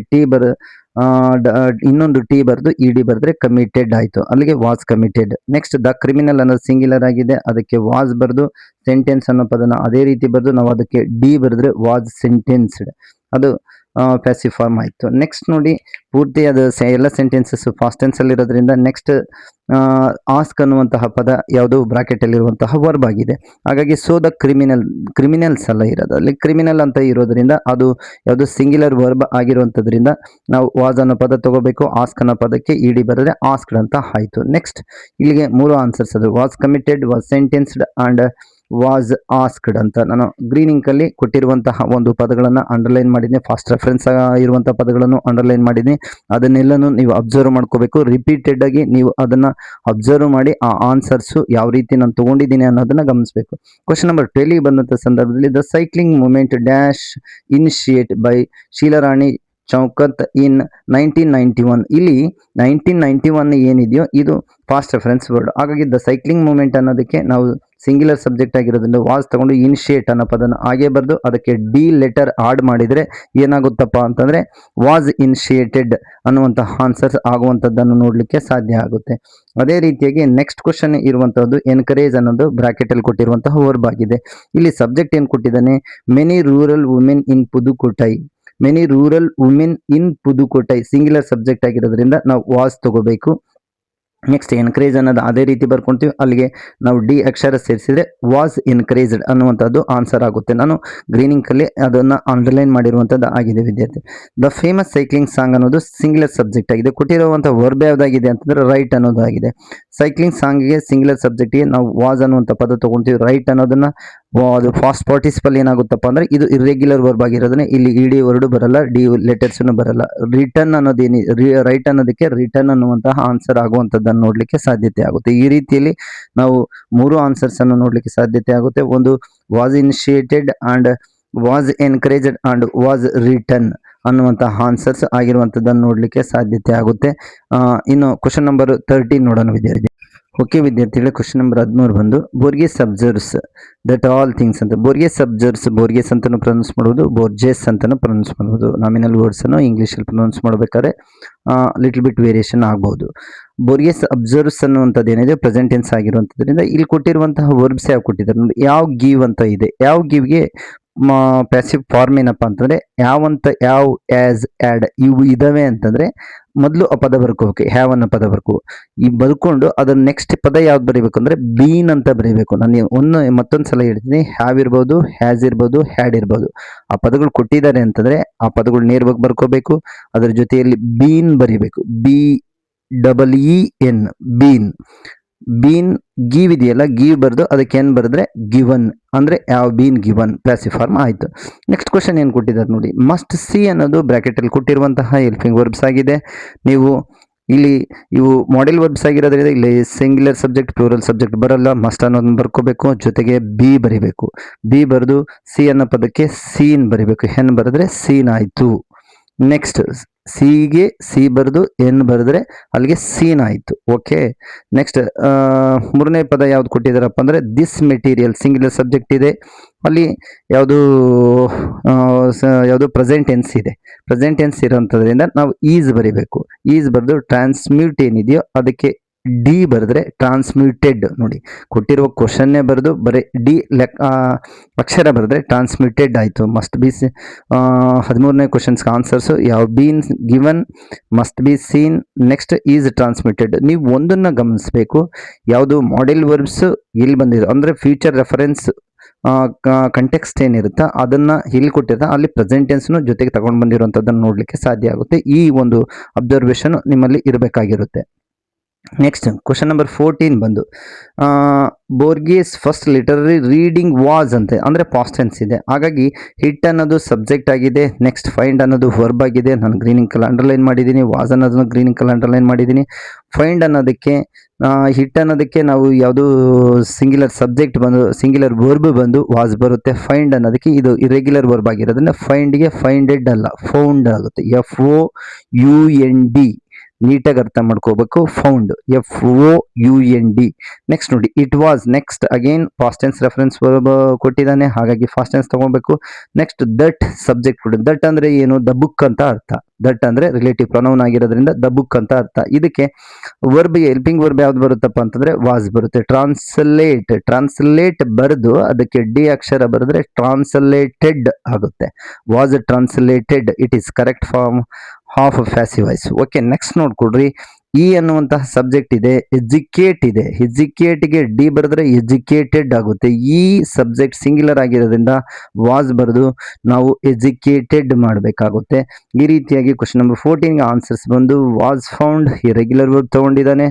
ಇನ್ನೊಂದು ಟಿ ಬರೆದು ಇಡಿ ಬರೆದ್ರೆ ಕಮಿಟೆಡ್ ಆಯಿತು, ಅಲ್ಲಿಗೆ was committed. Next the criminal ಅನ್ನೋದು ಸಿಂಗ್ಯುಲರ್ ಆಗಿದೆ, ಅದಕ್ಕೆ ವಾಸ್ ಬರೆದು ಸೆಂಟೆನ್ಸ್ ಅನ್ನೋ ಪದನ ಅದೇ ರೀತಿ ಬರೆದು ನಾವು ಅದಕ್ಕೆ ಡಿ ಬರೆದ್ರೆ ವಾಸ್ ಸೆಂಟೆನ್ಸ್ಡ್. ಅದು ಪ್ಯಾಸಿವ್ ಫಾರ್ಮ್ ಆಯಿತು. ನೆಕ್ಸ್ಟ್ ನೋಡಿ, ಪೂರ್ತಿ ಅದು ಎಲ್ಲ ಸೆಂಟೆನ್ಸಸ್ ಫಾಸ್ಟ್ ಟೆನ್ಸಲ್ಲಿ ಇರೋದ್ರಿಂದ ನೆಕ್ಸ್ಟ್ ಆಸ್ಕ್ ಅನ್ನುವಂತಹ ಪದ ಯಾವುದು ಬ್ರಾಕೆಟಲ್ಲಿರುವಂತಹ ವರ್ಬ್ ಆಗಿದೆ. ಹಾಗಾಗಿ ಸೋ ದ ಕ್ರಿಮಿನಲ್ಸ್ ಅಲ್ಲ ಇರೋದು, ಅಲ್ಲಿ ಕ್ರಿಮಿನಲ್ ಅಂತ ಇರೋದ್ರಿಂದ ಅದು ಯಾವುದು ಸಿಂಗ್ಯುಲರ್ ವರ್ಬ್ ಆಗಿರುವಂಥದ್ರಿಂದ ನಾವು ವಾಸ್ ಅನ್ನೋ ಪದ ತಗೋಬೇಕು. ಆಸ್ಕ್ ಅನ್ನೋ ಪದಕ್ಕೆ ಇಡಿ ಬರೆದ್ರೆ ಆಸ್ಕ್ಡ್ ಅಂತ ಆಯಿತು. ನೆಕ್ಸ್ಟ್ ಇಲ್ಲಿಗೆ 3 ಆನ್ಸರ್ಸ್ ಅದು was committed, was sentenced and was asked ಅಂತ. ನಾನು ಗ್ರೀನ್ ಇಂಕಲ್ಲಿ ಕೊಟ್ಟಿರುವಂತಹ ಒಂದು ಪದಗಳನ್ನು ಅಂಡರ್ಲೈನ್ ಮಾಡಿದ್ದೀನಿ, ಫಾಸ್ಟ್ ರೆಫರೆನ್ಸ್ ಇರುವಂಥ ಪದಗಳನ್ನು ಅಂಡರ್ಲೈನ್ ಮಾಡಿದ್ದೀನಿ. ಅದನ್ನೆಲ್ಲನೂ ನೀವು ಅಬ್ಸರ್ವ್ ಮಾಡ್ಕೋಬೇಕು. ರಿಪೀಟೆಡ್ ಆಗಿ ನೀವು ಅದನ್ನು ಅಬ್ಸರ್ವ್ ಮಾಡಿ ಆ ಆನ್ಸರ್ಸು ಯಾವ ರೀತಿ ನಾನು ತೊಗೊಂಡಿದ್ದೀನಿ ಅನ್ನೋದನ್ನು ಗಮನಿಸಬೇಕು. ಕ್ವಶನ್ ನಂಬರ್ 12 ಬಂದಂಥ ಸಂದರ್ಭದಲ್ಲಿ the cycling movement dash initiate by Sheelarani Chaukat in 1991. ಇಲ್ಲಿ 1991 ಏನಿದೆಯೋ ಇದು ಫಾಸ್ಟ್ ರೆಫರೆನ್ಸ್ ವರ್ಡ್. ಹಾಗಾಗಿ ದ ಸೈಕ್ಲಿಂಗ್ ಮೂಮೆಂಟ್ ಅನ್ನೋದಕ್ಕೆ ನಾವು ಸಿಂಗ್ಯುಲರ್ ಸಬ್ಜೆಕ್ಟ್ ಆಗಿರೋದ್ರಿಂದ ವಾಸ್ ತಗೊಂಡು ಇನಿಷಿಯೇಟ್ ಅನ್ನೋ ಪದನ ಹಾಗೆ ಬರೆದು ಅದಕ್ಕೆ ಡಿ ಲೆಟರ್ ಆಡ್ ಮಾಡಿದರೆ ಏನಾಗುತ್ತಪ್ಪ ಅಂತಂದರೆ ವಾಸ್ ಇನಿಷಿಯೇಟೆಡ್ ಅನ್ನುವಂತಹ ಆನ್ಸರ್ಸ್ ಆಗುವಂಥದ್ದನ್ನು ನೋಡಲಿಕ್ಕೆ ಸಾಧ್ಯ ಆಗುತ್ತೆ. ಅದೇ ರೀತಿಯಾಗಿ ನೆಕ್ಸ್ಟ್ ಕ್ವಶನ್ ಇರುವಂಥದ್ದು ಎನ್ಕರೇಜ್ ಅನ್ನೋದು ಬ್ರಾಕೆಟಲ್ಲಿ ಕೊಟ್ಟಿರುವಂತಹ ವರ್ಬ್ ಆಗಿದೆ. ಇಲ್ಲಿ ಸಬ್ಜೆಕ್ಟ್ ಏನು ಕೊಟ್ಟಿದ್ದಾನೆ, many rural women in Pudukkottai. Many rural women in Pudukkottai singular subject ಆಗಿರೋದ್ರಿಂದ ನಾವು ವಾಸ್ ತಗೋಬೇಕು. ನೆಕ್ಸ್ಟ್ ಎನ್ಕರೇಜ್ ಅನ್ನೋದು ಅದೇ ರೀತಿ ಬರ್ಕೊಳ್ತೀವಿ, ಅಲ್ಲಿಗೆ ನಾವು ಡಿ ಅಕ್ಷರ ಸೇರಿಸಿದ್ರೆ ವಾಸ್ ಎನ್ಕರೇಜ್ಡ್ ಅನ್ನುವಂಥದ್ದು ಆನ್ಸರ್ ಆಗುತ್ತೆ. ನಾನು ಗ್ರೀನಿಂಗಲ್ಲಿ ಅದನ್ನು ಅಂಡರ್ಲೈನ್ ಮಾಡಿರುವಂಥದ್ದು ಆಗಿದೆ ವಿದ್ಯಾರ್ಥಿ. ದ ಫೇಮಸ್ ಸೈಕ್ಲಿಂಗ್ ಸಾಂಗ್ ಅನ್ನೋದು ಸಿಂಗ್ಯುಲರ್ ಸಬ್ಜೆಕ್ಟ್ ಆಗಿದೆ. ಕೊಟ್ಟಿರುವಂಥ ವರ್ಬ್ ಯಾವುದಾಗಿದೆ ಅಂತಂದರೆ ರೈಟ್ ಅನ್ನೋದಾಗಿದೆ. ಸೈಕ್ಲಿಂಗ್ ಸಾಂಗಿಗೆ ಸಿಂಗ್ಯುಲರ್ ಸಬ್ಜೆಕ್ಟಿಗೆ ನಾವು ವಾಸ್ ಅನ್ನುವಂಥ ಪದ ತೊಗೊಳ್ತೀವಿ. ರೈಟ್ ಅನ್ನೋದನ್ನು ಅದು ಫಾಸ್ಟ್ ಪಾರ್ಟಿಸಿಪಲ್ ಏನಾಗುತ್ತಪ್ಪ ಅಂದರೆ ಇದು ಇರ್ರೆಗ್ಯುಲರ್ ವರ್ಬ್ ಆಗಿರೋದನ್ನ ಇಲ್ಲಿ ಇಡಿ ವರ್ಡು ಬರಲ್ಲ, ಡಿ ಲೆಟರ್ಸ್ನು ಬರಲ್ಲ. ರಿಟರ್ನ್ ಅನ್ನೋದೇನು ರೈಟ್ ಅನ್ನೋದಕ್ಕೆ ರಿಟರ್ನ್ ಅನ್ನುವಂತಹ ಆನ್ಸರ್ ಆಗುವಂಥದ್ದನ್ನು ನೋಡಲಿಕ್ಕೆ ಸಾಧ್ಯತೆ ಆಗುತ್ತೆ. ಈ ರೀತಿಯಲ್ಲಿ ನಾವು 3 ಆನ್ಸರ್ಸ್ ಅನ್ನು ನೋಡಲಿಕ್ಕೆ ಸಾಧ್ಯತೆ ಆಗುತ್ತೆ. ಒಂದು was initiated and was encouraged and was return ಅನ್ನುವಂತಹ ಆನ್ಸರ್ಸ್ ಆಗಿರುವಂಥದ್ದನ್ನು ನೋಡಲಿಕ್ಕೆ ಸಾಧ್ಯತೆ ಆಗುತ್ತೆ. ಇನ್ನು ಕ್ವಶನ್ ನಂಬರ್ 13 ನೋಡೋಣ ವಿದ್ಯಾರ್ಥಿ. ಓಕೆ ವಿದ್ಯಾರ್ಥಿಗಳೇ, ಕ್ವಶನ್ ನಂಬರ್ 13 ಬಂದು ಬೋರ್ಗೆಸ್ ಅಬ್ಸರ್ವ್ಸ್ ದಟ್ ಆಲ್ ಥಿಂಗ್ಸ್ ಅಂತ. ಬೋರ್ಗೆಸ್ ಅಬ್ಸರ್ವ್ಸ್, ಬೋರ್ಗೆಸ್ ಅಂತಲೂ ಪ್ರೊನೌನ್ಸ್ ಮಾಡ್ಬೋದು, ಬೋರ್ಜೆಸ್ ಅಂತಲೂ ಪ್ರೊನೌನ್ಸ್ ಮಾಡ್ಬೋದು. ನಾಮಿನಲ್ ವರ್ಡ್ಸನ್ನು ಇಂಗ್ಲೀಷಲ್ಲಿ ಪ್ರೊನೌನ್ಸ್ ಮಾಡಬೇಕಾದ್ರೆ ಲಿಟಲ್ ಬಿಟ್ ವೇರಿಯೇಷನ್ ಆಗ್ಬೋದು. ಬೋರ್ಗೆಸ್ ಅಬ್ಸರ್ವ್ಸ್ ಅನ್ನುವಂಥದ್ದು ಏನಿದೆ ಪ್ರೆಸೆಂಟ್ ಟೆನ್ಸ್ ಆಗಿರುವಂಥದ್ರಿಂದ ಇಲ್ಲಿ ಕೊಟ್ಟಿರುವಂತಹ ವರ್ಬ್ಸ್ ಯಾವ ಕೊಟ್ಟಿದ್ದಾರೆ ನೋಡಿ. ಯಾವ ಗಿವ್ ಅಂತ ಇದೆ, ಯಾವ ಗಿವ್ಗೆ ಪ್ಯಾಸಿವ್ ಫಾರ್ಮ್ ಏನಪ್ಪ ಅಂತಂದರೆ ಯಾವಂತ, ಯಾವ, ಆ್ಯಸ್, ಆ್ಯಡ್ ಇವು ಇದಾವೆ ಅಂತಂದರೆ ಮೊದಲು ಆ ಪದ ಬರ್ಕೋಬೇಕು, ಹ್ಯಾವ್ ಅನ್ನೋ ಪದ ಬರ್ಕೋ. ಈ ಬರ್ಕೊಂಡು ಅದರ ನೆಕ್ಸ್ಟ್ ಪದ ಯಾವ್ದು ಬರೀಬೇಕು ಅಂದರೆ ಬೀನ್ ಅಂತ ಬರೀಬೇಕು. ನಾನು ಮತ್ತೊಂದು ಸಲ ಹೇಳ್ತೀನಿ, ಹ್ಯಾವ್ ಇರ್ಬೋದು, ಹ್ಯಾಸ್ ಇರ್ಬೋದು, ಹ್ಯಾಡ್ ಇರ್ಬೋದು. ಆ ಪದಗಳು ಕೊಟ್ಟಿದ್ದಾರೆ ಅಂತಂದರೆ ಆ ಪದಗಳು ನೇರವಾಗಿ ಬರ್ಕೋಬೇಕು. ಅದರ ಜೊತೆಯಲ್ಲಿ ಬೀನ್ ಬರೀಬೇಕು, BEEN ಬೀನ್. ಬೀನ್ ಗಿವ್ ಇದೆಯಲ್ಲ, ಗಿವ್ ಬರೆದು ಅದಕ್ಕೆ ಏನು ಬರೆದ್ರೆ ಗಿವನ್ ಅಂದರೆ ಯಾವ ಬೀನ್ ಗಿವನ್ ಪ್ಯಾಸಿವ್ ಫಾರ್ಮ್ ಆಯಿತು. ನೆಕ್ಸ್ಟ್ ಕ್ವಶನ್ ಏನು ಕೊಟ್ಟಿದ್ದಾರೆ ನೋಡಿ, ಮಸ್ಟ್ ಸಿ ಅನ್ನೋದು ಬ್ರ್ಯಾಕೆಟಲ್ಲಿ ಕೊಟ್ಟಿರುವಂತಹ ಹೆಲ್ಪಿಂಗ್ ವರ್ಬ್ಸ್ ಆಗಿದೆ. ನೀವು ಇಲ್ಲಿ ಇವು ಮಾಡೆಲ್ ವರ್ಬ್ಸ್ ಆಗಿರೋದ್ರಿಂದ ಇಲ್ಲಿ ಸಿಂಗ್ಯುಲರ್ ಸಬ್ಜೆಕ್ಟ್ ಪ್ಲೂರಲ್ ಸಬ್ಜೆಕ್ಟ್ ಬರಲ್ಲ. ಮಸ್ಟ್ ಅನ್ನೋದನ್ನ ಬರ್ಕೋಬೇಕು, ಜೊತೆಗೆ ಬಿ ಬರಿಬೇಕು. ಬಿ ಬರೆದು ಸಿ ಅನ್ನೋ ಪದಕ್ಕೆ ಸೀನ್ ಬರಿಬೇಕು. ಹೆನ್ ಬರೆದ್ರೆ ಸೀನ್ ಆಯಿತು. ನೆಕ್ಸ್ಟ್ ಸಿಗೆ ಸಿ ಬರೆದು ಎನ್ ಬರೆದ್ರೆ ಅಲ್ಲಿಗೆ ಸೀನ್ ಆಯಿತು. ಓಕೆ, ನೆಕ್ಸ್ಟ್ 3ನೇ ಪದ ಯಾವ್ದು ಕೊಟ್ಟಿದ್ದಾರಪ್ಪ ಅಂದರೆ ದಿಸ್ ಮೆಟೀರಿಯಲ್ ಸಿಂಗ್ಯುಲರ್ ಸಬ್ಜೆಕ್ಟ್ ಇದೆ. ಅಲ್ಲಿ ಯಾವುದು ಪ್ರೆಸೆಂಟ್ ಟೆನ್ಸ್ ಇದೆ. ಪ್ರೆಸೆಂಟ್ ಟೆನ್ಸ್ ಇರೋಂಥದ್ರಿಂದ ನಾವು ಈಸ್ ಬರಿಬೇಕು. ಈಸ್ ಬರೆದು ಟ್ರಾನ್ಸ್ಮ್ಯೂಟ್ ಏನಿದೆಯೋ ಅದಕ್ಕೆ ಡಿ ಬರೆದ್ರೆ ಟ್ರಾನ್ಸ್ಮ್ಯೂಟೆಡ್. ನೋಡಿ, ಕೊಟ್ಟಿರುವ ಕ್ವಶನ್ನೇ ಬರೆದು ಬರೀ ಡಿ ಅಕ್ಷರ ಬರೆದ್ರೆ ಟ್ರಾನ್ಸ್ಮ್ಯೂಟೆಡ್ ಆಯಿತು. ಮಸ್ಟ್ ಬಿ 13ನೇ ಕ್ವಶನ್ಸ್ಗೆ ಆನ್ಸರ್ಸು ಯಾವ been given, must be seen, next is transmuted. ನೀವು ಒಂದನ್ನು ಗಮನಿಸಬೇಕು, ಯಾವುದು ಮಾಡೆಲ್ ವರ್ಬ್ಸ್ ಇಲ್ಲಿ ಬಂದಿರೋ ಅಂದರೆ ಫ್ಯೂಚರ್ ರೆಫರೆನ್ಸ್ ಕಂಟೆಕ್ಸ್ಟ್ ಏನಿರುತ್ತಾ ಅದನ್ನು ಇಲ್ಲಿ ಕೊಟ್ಟಿರ್ತಾ ಅಲ್ಲಿ ಪ್ರೆಸೆಂಟ್ ಟೆನ್ಸ್ನು ಜೊತೆಗೆ ತಗೊಂಡು ಬಂದಿರುವಂಥದ್ದನ್ನು ನೋಡಲಿಕ್ಕೆ ಸಾಧ್ಯ ಆಗುತ್ತೆ. ಈ ಒಂದು ಅಬ್ಸರ್ವೇಷನ್ ನಿಮ್ಮಲ್ಲಿ ಇರಬೇಕಾಗಿರುತ್ತೆ. ನೆಕ್ಸ್ಟ್ ಕ್ವಶನ್ ನಂಬರ್ 14 ಬಂದು ಬೋರ್ಗೇಸ್ ಫಸ್ಟ್ ಲಿಟರರಿ ರೀಡಿಂಗ್ ವಾಸ್ ಅಂತೆ, ಅಂದರೆ ಪಾಸ್ಟ್ ಟೆನ್ಸ್ ಇದೆ. ಹಾಗಾಗಿ ಹಿಟ್ ಅನ್ನೋದು ಸಬ್ಜೆಕ್ಟ್ ಆಗಿದೆ. ನೆಕ್ಸ್ಟ್ ಫೈಂಡ್ ಅನ್ನೋದು ವರ್ಬ್ ಆಗಿದೆ. ನಾನು ಗ್ರೀನಿಂಗ್ ಕಲರ್ ಅಂಡರ್ಲೈನ್ ಮಾಡಿದ್ದೀನಿ. ವಾಸ್ ಅನ್ನೋದನ್ನು ಗ್ರೀನಿಂಗ್ ಕಲರ್ ಅಂಡರ್ಲೈನ್ ಮಾಡಿದ್ದೀನಿ. ಫೈಂಡ್ ಅನ್ನೋದಕ್ಕೆ ಹಿಟ್ ಅನ್ನೋದಕ್ಕೆ ನಾವು ಯಾವುದು ಸಿಂಗ್ಯುಲರ್ ಸಬ್ಜೆಕ್ಟ್ ಬಂದು ಸಿಂಗ್ಯುಲರ್ ವರ್ಬ್ ಬಂದು ವಾಸ್ ಬರುತ್ತೆ. ಫೈಂಡ್ ಅನ್ನೋದಕ್ಕೆ ಇದು ಇರೆಗ್ಯುಲರ್ ವರ್ಬ್ ಆಗಿರೋದ್ರಿಂದ ಫೈಂಡ್ಗೆ ಫೈಂಡೆಡ್ ಅಲ್ಲ ಫೌಂಡ್ ಆಗುತ್ತೆ, FOUND. ನೀಟಾಗಿ ಅರ್ಥ ಮಾಡ್ಕೋಬೇಕು. Found FOUND. ನೆಕ್ಸ್ಟ್ ನೋಡಿ it was. Next again past tense reference ಕೊಟ್ಟಿದ್ದಾನೆ, ಹಾಗಾಗಿ ಫಾಸ್ಟ್ ಟೆನ್ಸ್ ತಗೋಬೇಕು. ನೆಕ್ಸ್ಟ್ ದಟ್ ಸಬ್ಜೆಕ್ಟ್ ಕೊಡಿ. ದಟ್ ಅಂದ್ರೆ ಏನು? ದ ಬುಕ್ ಅಂತ ಅರ್ಥ. ದಟ್ ಅಂದ್ರೆ ರಿಲೇಟಿವ್ ಪ್ರೊನೌನ್ ಆಗಿರೋದ್ರಿಂದ ದ ಬುಕ್ ಅಂತ ಅರ್ಥ. ಇದಕ್ಕೆ ವರ್ಬ್ ಹೆಲ್ಪಿಂಗ್ ವರ್ಬ್ ಯಾವ್ದು ಬರುತ್ತಪ್ಪ ಅಂತಂದ್ರೆ ವಾಸ್ ಬರುತ್ತೆ. ಟ್ರಾನ್ಸ್ಲೇಟ್ ಬರೆದು ಅದಕ್ಕೆ ಡಿ ಅಕ್ಷರ ಬರೆದ್ರೆ ಟ್ರಾನ್ಸ್ಲೇಟೆಡ್ ಆಗುತ್ತೆ. Was translated, it is correct form of passive voice. Okay, next ನೋಡ್ಕೊಡ್ರಿ. ಇ ಅನ್ನುವಂತಹ ಸಬ್ಜೆಕ್ಟ್ ಇದೆ, ಎಜುಕೇಟ್ ಇದೆ. ಎಜುಕೇಟ್ಗೆ ಡಿ ಬರೆದ್ರೆ ಎಜುಕೇಟೆಡ್ ಆಗುತ್ತೆ. ಈ ಸಬ್ಜೆಕ್ಟ್ ಸಿಂಗ್ಯುಲರ್ ಆಗಿರೋದ್ರಿಂದ ವಾಸ್ ಬರೆದು ನಾವು ಎಜುಕೇಟೆಡ್ ಮಾಡಬೇಕಾಗುತ್ತೆ. ಈ ರೀತಿಯಾಗಿ ಕ್ವಶನ್ ನಂಬರ್ 14 ಆನ್ಸರ್ಸ್ ಬಂದು ವಾಸ್ ಫೌಂಡ್, ಇರೆಗ್ಯುಲರ್ ವರ್ಬ್ ತಗೊಂಡಿದ್ದಾನೆ.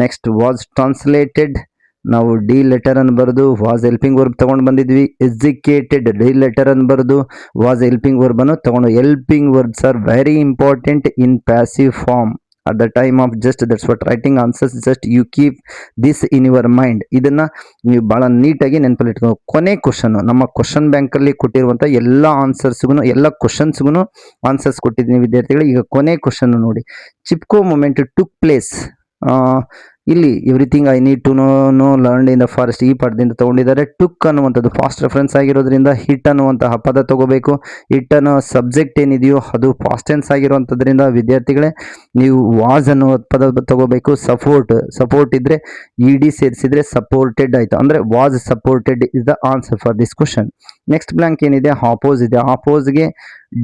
ನೆಕ್ಸ್ಟ್ ವಾಸ್ ಟ್ರಾನ್ಸ್ಲೇಟೆಡ್, ನಾವು ಡಿ ಲೆಟರ್ ಅನ್ನು ಬರೆದು ವಾಸ್ ಹೆಲ್ಪಿಂಗ್ ವರ್ಬ್ ತಗೊಂಡು ಬಂದಿದ್ವಿ. ಎಜುಕೇಟೆಡ್ ಡಿ ಲೆಟರ್ ಅನ್ನು ಬರೆದು ವಾಸ್ ಹೆಲ್ಪಿಂಗ್ ವರ್ಬ್ ಅನ್ನು ತಗೊಂಡು. Helping verbs are very important in passive form at the time of just. That's what writing answers, just you keep this in your mind. ಇದನ್ನ ನೀವು ಬಹಳ ನೀಟಾಗಿ ನೆನಪಲ್ಲಿ ಇಟ್ಕೊಂಡು. ಕೊನೆ ಕ್ವಶನ್, ನಮ್ಮ ಕ್ವಶನ್ ಬ್ಯಾಂಕ್ ಅಲ್ಲಿ ಕೊಟ್ಟಿರುವಂತ ಎಲ್ಲ ಆನ್ಸರ್ಸ್ಗೂ ಎಲ್ಲ ಕ್ವಶನ್ಸ್ಗೂ ಆನ್ಸರ್ಸ್ ಕೊಟ್ಟಿದ್ದೀನಿ ವಿದ್ಯಾರ್ಥಿಗಳು. ಈಗ ಕೊನೆ ಕ್ವಶನ್ ನೋಡಿ. Chipko movement took place. ಇಲ್ಲಿ everything I need to know learn in the forest ಈ ಪದದಿಂದ ತಗೊಂಡಿದ್ದಾರೆ. ಟುಕ್ ಅನ್ನುವಂಥದ್ದು ಫಾಸ್ಟ್ ರೆಫರೆನ್ಸ್ ಆಗಿರೋದ್ರಿಂದ ಹಿಟ್ ಅನ್ನುವಂತಹ ಪದ ತಗೋಬೇಕು. ಹಿಟ್ ಅನ್ನೋ ಸಬ್ಜೆಕ್ಟ್ ಏನಿದೆಯೋ ಅದು ಫಾಸ್ಟ್ ಟೆನ್ಸ್ ಆಗಿರುವಂಥದ್ರಿಂದ ವಿದ್ಯಾರ್ಥಿಗಳೇ ನೀವು ವಾಸ್ ಅನ್ನುವ ಪದ ತಗೋಬೇಕು. ಸಪೋರ್ಟ್ ಇದ್ರೆ ಇಡಿ ಸೇರಿಸಿದ್ರೆ ಸಪೋರ್ಟೆಡ್ ಆಯಿತು, ಅಂದರೆ was supported is the answer for this question. Next blank ಏನಿದೆ? ಆಪೋಸ್ ಇದೆ. ಆಪೋಸ್ಗೆ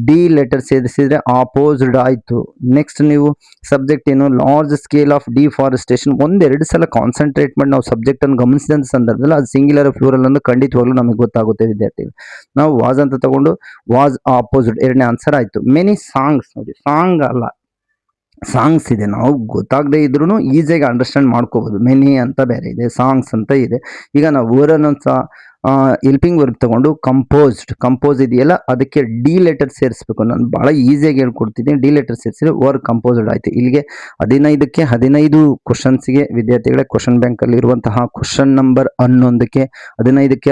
ಡಿ ಲೆಟರ್ ಸೇರಿಸಿದ್ರೆ ಆಪೋಸ್ಡ್ ಆಯಿತು. ನೆಕ್ಸ್ಟ್ ನೀವು ಸಬ್ಜೆಕ್ಟ್ ಏನು? Large scale of deforestation. ಒಂದೆರಡು ಸಲ ಕಾನ್ಸಂಟ್ರೇಟ್ ಮಾಡಿ ನಾವು ಸಬ್ಜೆಕ್ಟ್ ಅನ್ನು ಗಮನಿಸಿದಂಥ ಸಂದರ್ಭದಲ್ಲಿ ಅದು ಸಿಂಗ್ಯುಲರ್ ಫ್ಲೂರಲ್ ಅನ್ನು ಖಂಡಿತವಾಗ್ಲೂ ನಮಗೆ ಗೊತ್ತಾಗುತ್ತೆ ವಿದ್ಯಾರ್ಥಿಗಳು. ನಾವು ವಾಸ್ ಅಂತ ತಗೊಂಡು ವಾಸ್ ಆಪೋಸಿಟ್, ಎರಡನೇ ಆನ್ಸರ್ ಆಯಿತು. ಮೆನಿ ಸಾಂಗ್ಸ್ ನೋಡಿ, ಸಾಂಗ್ ಅಲ್ಲ ಸಾಂಗ್ಸ್ ಇದೆ. ನಾವು ಗೊತ್ತಾಗದೇ ಇದ್ರೂ ಈಸಿಯಾಗಿ ಅಂಡರ್ಸ್ಟ್ಯಾಂಡ್ ಮಾಡ್ಕೋಬಹುದು. ಮೆನಿ ಅಂತ ಬೇರೆ ಇದೆ, ಸಾಂಗ್ಸ್ ಅಂತ ಇದೆ. ಈಗ ನಾವು ಊರನ್ನು ಹೆಲ್ಪಿಂಗ್ ವರ್ಬ್ ತಗೊಂಡು ಕಂಪೋಸ್ ಇದೆಯಲ್ಲ ಅದಕ್ಕೆ ಡಿ ಲೆಟರ್ ಸೇರಿಸ್ಬೇಕು. ನಾನು ಬಹಳ ಈಸಿಯಾಗಿ ಹೇಳ್ಕೊಡ್ತಿದ್ದೀನಿ. ಡಿ ಲೆಟರ್ ಸೇರಿಸಿದ್ರೆ ವರ್ಕ್ ಕಂಪೋಸ್ಡ್ ಆಯ್ತು. ಇಲ್ಲಿಗೆ 15 ಕ್ವಶನ್ಸ್ಗೆ ವಿದ್ಯಾರ್ಥಿಗಳೇ ಕ್ವಶನ್ ಬ್ಯಾಂಕ್ ಅಲ್ಲಿ ಇರುವಂತಹ ಕ್ವಶನ್ ನಂಬರ್ 11ಕ್ಕೆ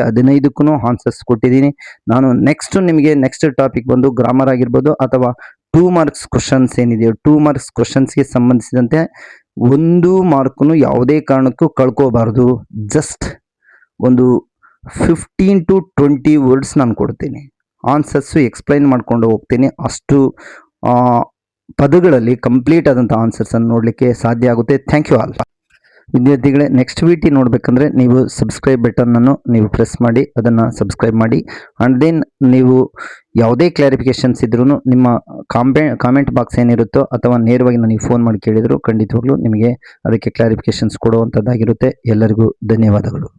15ಕ್ಕೂ ಆನ್ಸರ್ಸ್ ಕೊಟ್ಟಿದ್ದೀನಿ. ನಾನು ನೆಕ್ಸ್ಟ್ ಟಾಪಿಕ್ ಬಂದು ಗ್ರಾಮರ್ ಆಗಿರ್ಬೋದು ಅಥವಾ 2 ಮಾರ್ಕ್ಸ್ ಕ್ವಶನ್ಸ್ ಏನಿದೆಯೋ 2 ಮಾರ್ಕ್ಸ್ ಕ್ವಶನ್ಸ್ಗೆ ಸಂಬಂಧಿಸಿದಂತೆ 1 ಮಾರ್ಕ್ನು ಯಾವುದೇ ಕಾರಣಕ್ಕೂ ಕಳ್ಕೋಬಾರ್ದು. ಜಸ್ಟ್ ಒಂದು 15 to 20 ವರ್ಡ್ಸ್ ನಾನು ಕೊಡ್ತೀನಿ. ಆನ್ಸರ್ಸು ಎಕ್ಸ್ಪ್ಲೈನ್ ಮಾಡ್ಕೊಂಡು ಹೋಗ್ತೀನಿ. ಅಷ್ಟು ಪದಗಳಲ್ಲಿ ಕಂಪ್ಲೀಟ್ ಆದಂಥ ಆನ್ಸರ್ಸನ್ನು ನೋಡಲಿಕ್ಕೆ ಸಾಧ್ಯ ಆಗುತ್ತೆ. ಥ್ಯಾಂಕ್ ಯು ಆಲ್ ವಿದ್ಯಾರ್ಥಿಗಳೇ. ನೆಕ್ಸ್ಟ್ ವಿಟಿ ನೋಡಬೇಕಂದ್ರೆ ನೀವು ಸಬ್ಸ್ಕ್ರೈಬ್ ಬಟನನ್ನು ನೀವು ಪ್ರೆಸ್ ಮಾಡಿ ಅದನ್ನು ಸಬ್ಸ್ಕ್ರೈಬ್ ಮಾಡಿ. ಆ್ಯಂಡ್ ದೆನ್ ನೀವು ಯಾವುದೇ ಕ್ಲಾರಿಫಿಕೇಷನ್ಸ್ ಇದ್ರೂ ನಿಮ್ಮ ಕಾಮೆಂಟ್ ಬಾಕ್ಸ್ ಏನಿರುತ್ತೋ ಅಥವಾ ನೇರವಾಗಿ ನನಗೆ ಫೋನ್ ಮಾಡಿ ಕೇಳಿದ್ರು ಖಂಡಿತವಾಗ್ಲೂ ನಿಮಗೆ ಅದಕ್ಕೆ ಕ್ಲಾರಿಫಿಕೇಷನ್ಸ್ ಕೊಡುವಂಥದ್ದಾಗಿರುತ್ತೆ. ಎಲ್ಲರಿಗೂ ಧನ್ಯವಾದಗಳು.